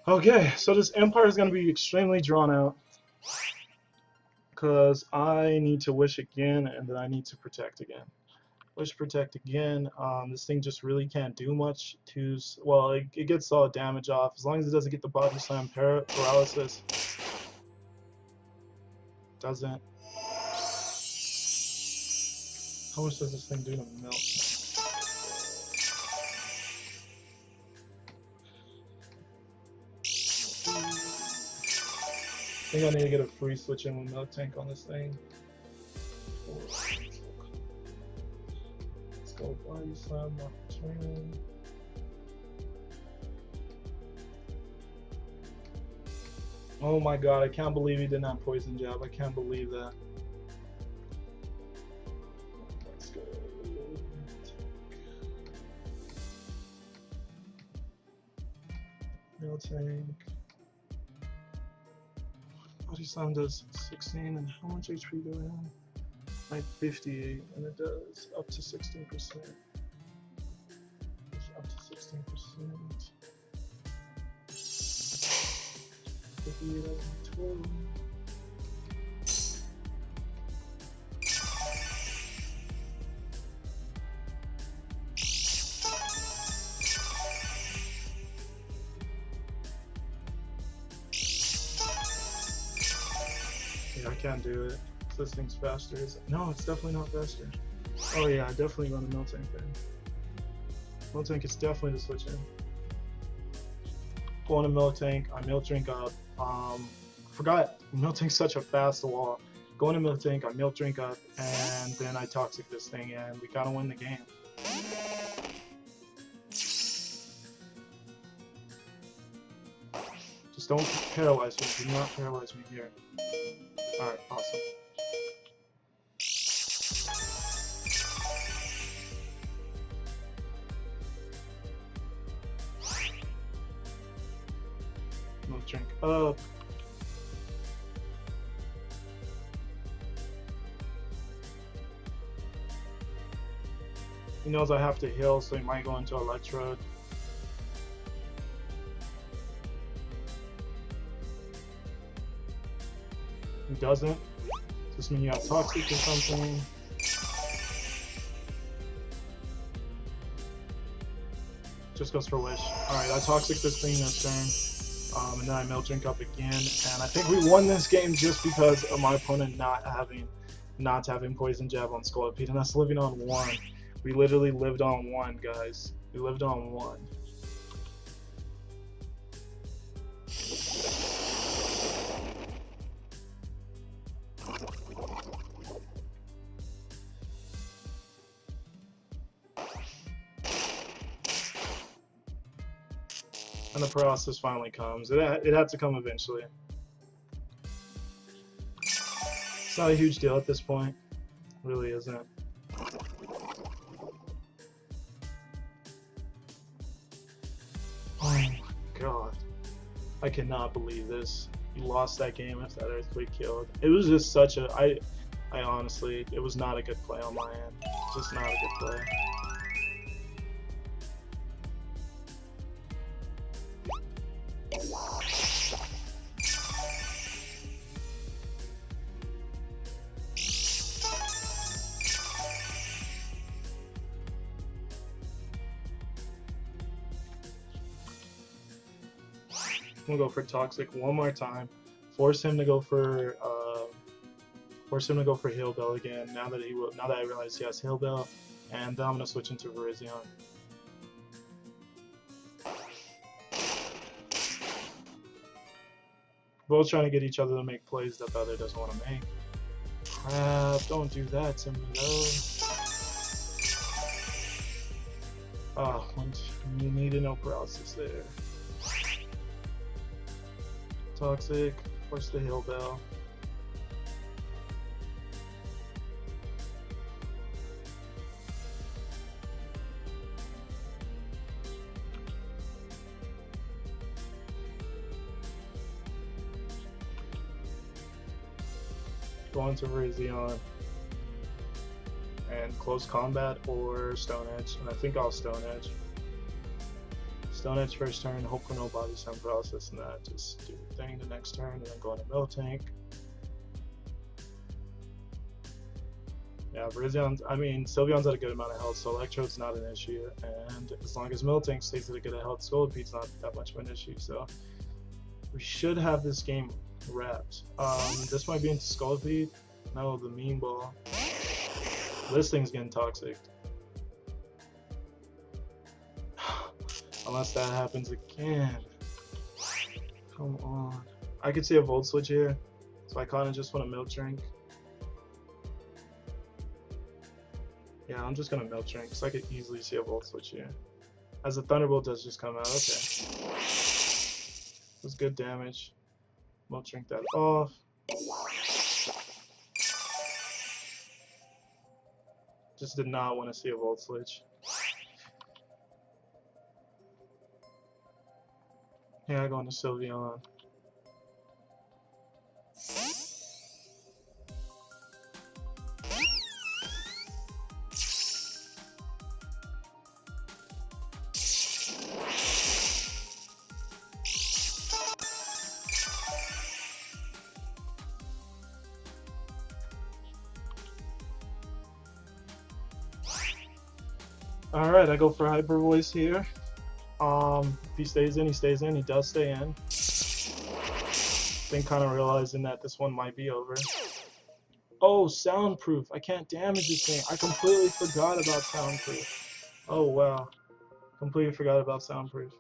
Okay, so this Empire is going to be extremely drawn out because I need to wish again and then I need to protect again. Wish, protect again. This thing just really can't do much to, well, it gets all damage off as long as it doesn't get the body slam paralysis. Doesn't. How much does this thing do to melt? I think I need to get a free switch in with Milk Tank on this thing. Let's go body slam, not return. Oh my god, I can't believe he didn't have poison jab. I can't believe that. Let's go. Milk Tank. Body slam does 16, and how much HP do I have? Like 58, and it does up to 16%. It's up to 16%. 58 out of 12. Yeah, I can't do it. This thing's faster. No, it's definitely not faster. Oh yeah, definitely going to Milk Tank there. Milk Tank is definitely the switch in. Going to Milk Tank, I Milk Drink up. Forgot, Milk Tank's such a fast wall. Going to Milk Tank, I Milk Drink up, and then I Toxic this thing, and we gotta win the game. Just don't paralyze me. Do not paralyze me here. Alright, awesome. Milk Drink up. He knows I have to heal, so he might go into Electrode. He doesn't. Does this mean you have Toxic or something? Just goes for Wish. Alright, I Toxic this thing this turn. And then I Milk Drink up again. And I think we won this game just because of my opponent not having Poison Jab on Scolipede and us living on 1. We literally lived on 1, guys. We lived on 1. And the paralysis finally comes. It had to come eventually. It's not a huge deal at this point. It really isn't. Oh my god. I cannot believe this. You lost that game if that Earthquake killed. It was just such a... I honestly... It was not a good play on my end. Just not a good play. I'm gonna go for Toxic one more time. Force him to go for Hail Bell again. Now that I realize he has Hail Bell, and then I'm gonna switch into Virizion. Both trying to get each other to make plays that the other doesn't want to make. Crap! Don't do that to me, though. Oh, you needed no paralysis there. Toxic, force the Hail Bell. Go into Virizion. And close combat or Stone Edge. And I think I'll Stone Edge. Stone Edge first turn, hope for no body slam process and that. Just do your thing the next turn and then go into Miltank. Yeah, Sylveon's at a good amount of health, so Electrode's not an issue. And as long as Miltank stays at a good health, Scolapede's not that much of an issue. So we should have this game wrapped. This might be into Scolipede. No, the mean ball. This thing's getting toxic. Unless that happens again. Come on. I could see a Volt Switch here, so I kind of just want to Milk Drink. Yeah, I'm just going to Milk Drink, because I could easily see a Volt Switch here. As the Thunderbolt does just come out, okay. That's good damage. Milk Drink that off. Just did not want to see a Volt Switch. Yeah, I go into Sylveon. Alright, I go for Hyper Voice here. If he stays in, he stays in. He does stay in. Then kind of realizing that this one might be over. Oh, Soundproof. I can't damage this thing. I completely forgot about Soundproof. Oh, wow. Completely forgot about Soundproof.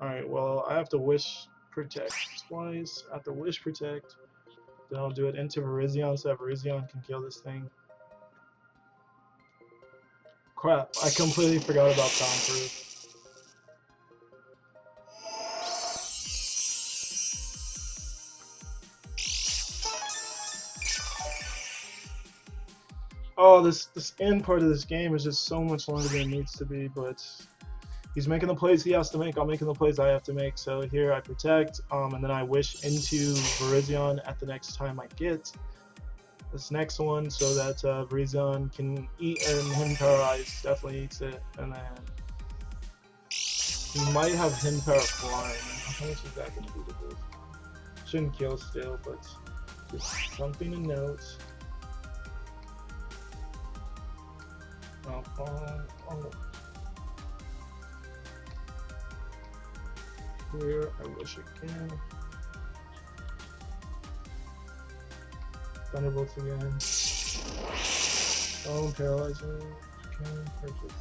Alright, well, I have to Wish Protect twice. I have to Wish Protect. Then I'll do it into Virizion so that Virizion can kill this thing. Crap, I completely forgot about Soundproof. Oh, this end part of this game is just so much longer than it needs to be, but he's making the plays he has to make. I'm making the plays I have to make. So here I protect, and then I wish into Virizion at the next time I get this next one, so that Virizion can eat, and Hidden Power Ice definitely eats it, and then he might have Hidden Power Flying. How much is that going to do to this? Shouldn't kill still, but just something to note. Here, I wish again. Thunderbolts again. Oh, paralyzing. Okay, perfect.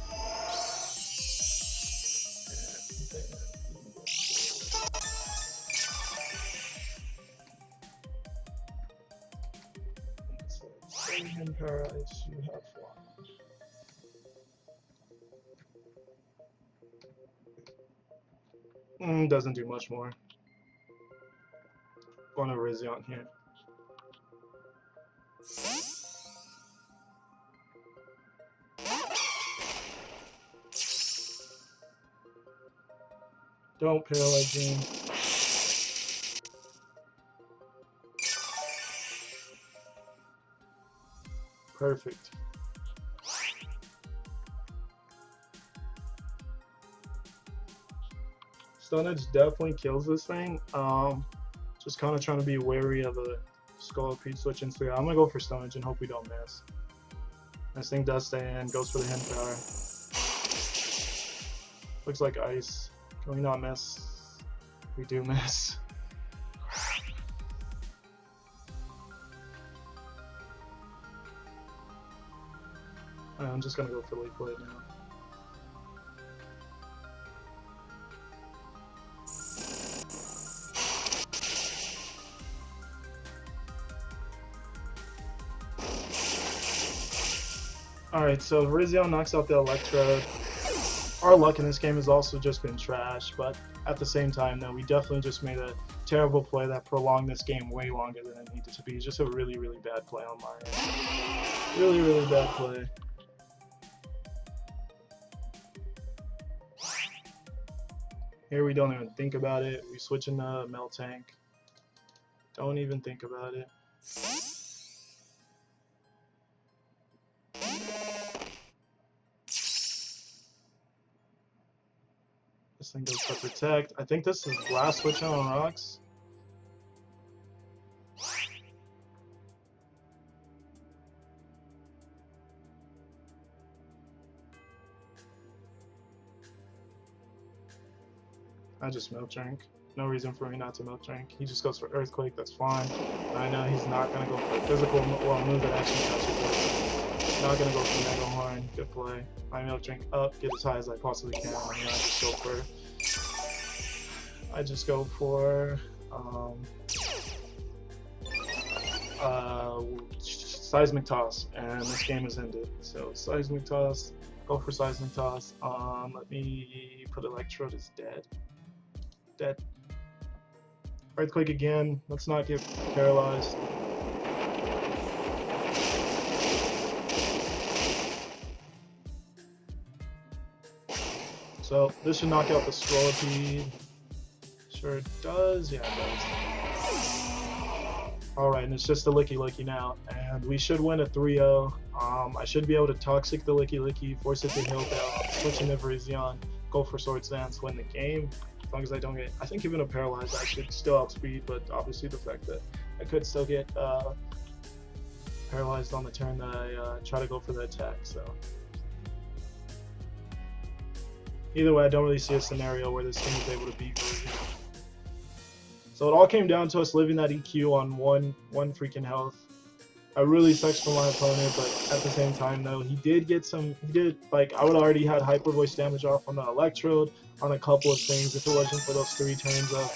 And paralyze, you have one. Doesn't do much more. Going to Virizion here. Don't paralyze me. Perfect. Stone Edge definitely kills this thing. Just kind of trying to be wary of a Scolipede switch into. I'm gonna go for Stone Edge and hope we don't miss. This thing does stay in, goes for the Hidden Power. Looks like ice. Can we not miss? We do miss. I'm just gonna go for Leaf Blade now. Alright, so Virizion knocks out the Electrode. Our luck in this game has also just been trash, but at the same time, though, we definitely just made a terrible play that prolonged this game way longer than it needed to be. Just a really, really bad play on my end. Really, really bad play. Here we don't even think about it. We switch into Miltank. Don't even think about it. This thing goes for protect. I think this is blast switch on rocks. I just milk drink. No reason for me not to milk drink. He just goes for earthquake. That's fine. But I know he's not gonna go for a physical move that actually touches it. Not gonna go for mega horn. Good play. I milk drink up, get as high as I possibly can, and then I just go for seismic toss, and this game is ended. So seismic toss, go for seismic toss. Let me put electrode as dead. Dead. Earthquake again. Let's not get paralyzed. So this should knock out the Strollipede. Sure it does. Yeah, it does. Alright, and it's just a Licky Licky now. And we should win a 3-0. I should be able to Toxic the Licky Licky, force it to heal down, switch into Virizion, go for Swords Dance, win the game. As long as I don't get, I think even a Paralyzed I should still outspeed, but obviously the fact that I could still get paralyzed on the turn that I try to go for the attack. So either way, I don't really see a scenario where this team is able to beat Virizion. So it all came down to us living that EQ on one freaking health. I really sucks for my opponent, but at the same time though, he did like, I would already had Hyper Voice damage off on the Electrode, on a couple of things if it wasn't for those 3 turns of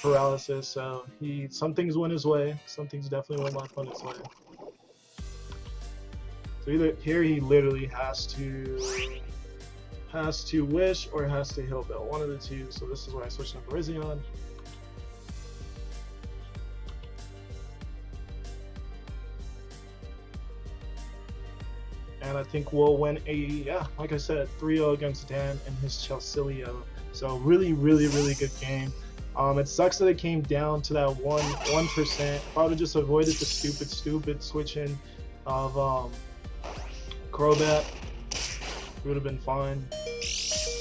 paralysis. So some things went his way, some things definitely went my opponent's way. So either here he literally has to wish or has to heal bell, one of the two. So this is where I switched to Virizion. And I think we'll win like I said, 3-0 against Dan and his Chelsealeo. So really good game. It sucks that it came down to that 1%. If I would have just avoided the stupid switching of Crobat, it would have been fine.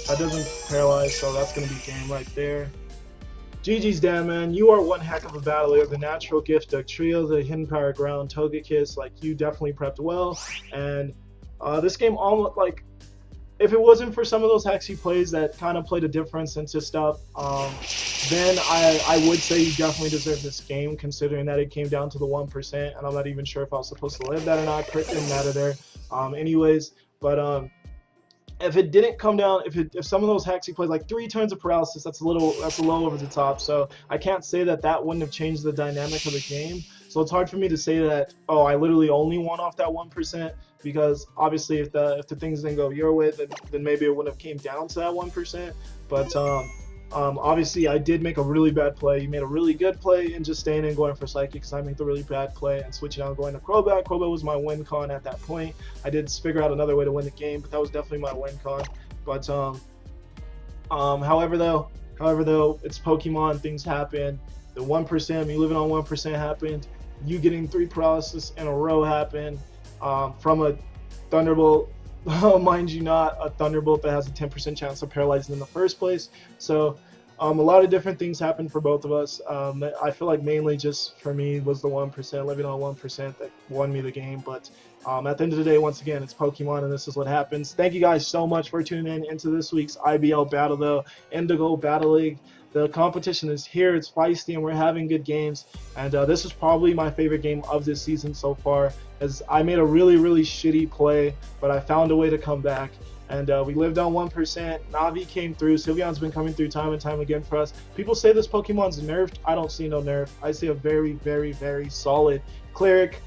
That doesn't paralyze, so that's going to be game right there. GG's, Dan, man. You are one heck of a battler. The natural gift of Trio, the hidden power ground, Togekiss, like, you definitely prepped well. And this game, almost like, if it wasn't for some of those hexy plays that kind of played a difference into stuff, then I would say you definitely deserve this game, considering that it came down to the 1%, and I'm not even sure if I was supposed to live that or not. Crit didn't matter there. Anyways, but if it didn't come down, if some of those hexy plays, like 3 turns of paralysis, that's a little over the top. So I can't say that wouldn't have changed the dynamic of the game. So it's hard for me to say that, oh, I literally only won off that 1%, because obviously if the things didn't go your way, then maybe it wouldn't have came down to that 1%. But obviously I did make a really bad play. You made a really good play in just staying and going for Psychic, because I made the really bad play and switching out and going to Crobat. Crobat was my win con at that point. I did figure out another way to win the game, but that was definitely my win con. But however though, it's Pokemon, things happen. The 1%, me living on 1% happened. You getting 3 paralysis in a row happened from a Thunderbolt. Mind you, not a Thunderbolt that has a 10% chance of paralyzing in the first place. So a lot of different things happened for both of us. I feel like mainly just for me was the 1%, living on 1% that won me the game. But at the end of the day, once again, it's Pokemon, and this is what happens. Thank you guys so much for tuning in into this week's IBL battle, though. Indigo Battle League. The competition is here, it's feisty, and we're having good games. And this is probably my favorite game of this season so far, as I made a really shitty play, but I found a way to come back. And we lived on 1%. Navi came through. Sylveon's been coming through time and time again for us. People say this Pokemon's nerfed. I don't see no nerf. I see a very solid Cleric,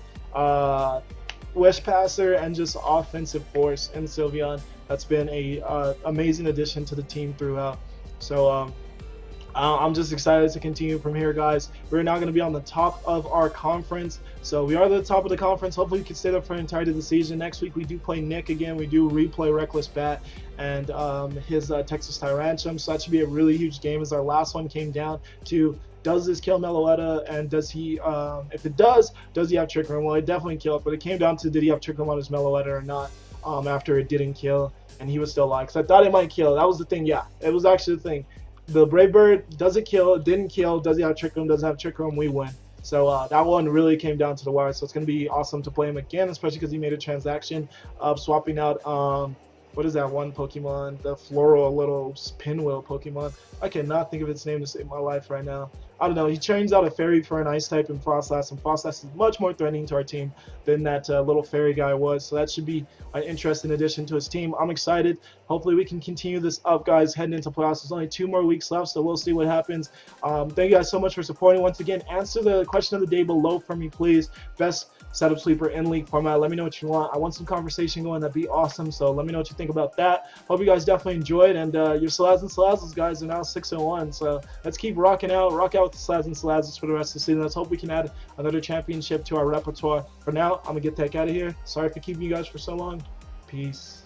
Wish Passer, and just offensive force in Sylveon. That's been a amazing addition to the team throughout. So I'm just excited to continue from here, guys. We're now going to be on the top of our conference. So we are at the top of the conference. Hopefully we can stay there for the entirety of the season. Next week we do play Nick again. We do replay Reckless Bat and his Texas Tyrantrum. So that should be a really huge game, as our last one came down to, does this kill Meloetta, and does he, if it does he have Trick Room? Well, it definitely kill it, but it came down to, did he have Trick Room on his Meloetta or not? after it didn't kill, and he was still alive. Because I thought it might kill. That was the thing. Yeah, it was actually the thing. The Brave Bird, does it kill? It didn't kill. Does he have Trick Room? Doesn't have Trick Room? We win. So that one really came down to the wire. So it's going to be awesome to play him again, especially because he made a transaction of swapping out, what is that one Pokemon? The floral little pinwheel Pokemon. I cannot think of its name to save my life right now. I don't know. He trains out a fairy for an ice type in Frostlass, and Frostlass is much more threatening to our team than that little fairy guy was. So that should be an interesting addition to his team. I'm excited. Hopefully we can continue this up, guys, heading into playoffs. There's only 2 more weeks left, so we'll see what happens. Thank you guys so much for supporting. Once again, answer the question of the day below for me, please. Best setup sweeper in league format. Let me know what you want. I want some conversation going. That'd be awesome. So let me know what you think about that. Hope you guys definitely enjoyed. And your Salazzin Salazzles guys are now 6-1. So let's keep rocking out. Rock out with the Salazzin Salazzles for the rest of the season. Let's hope we can add another championship to our repertoire. For now, I'm going to get the heck out of here. Sorry for keeping you guys for so long. Peace.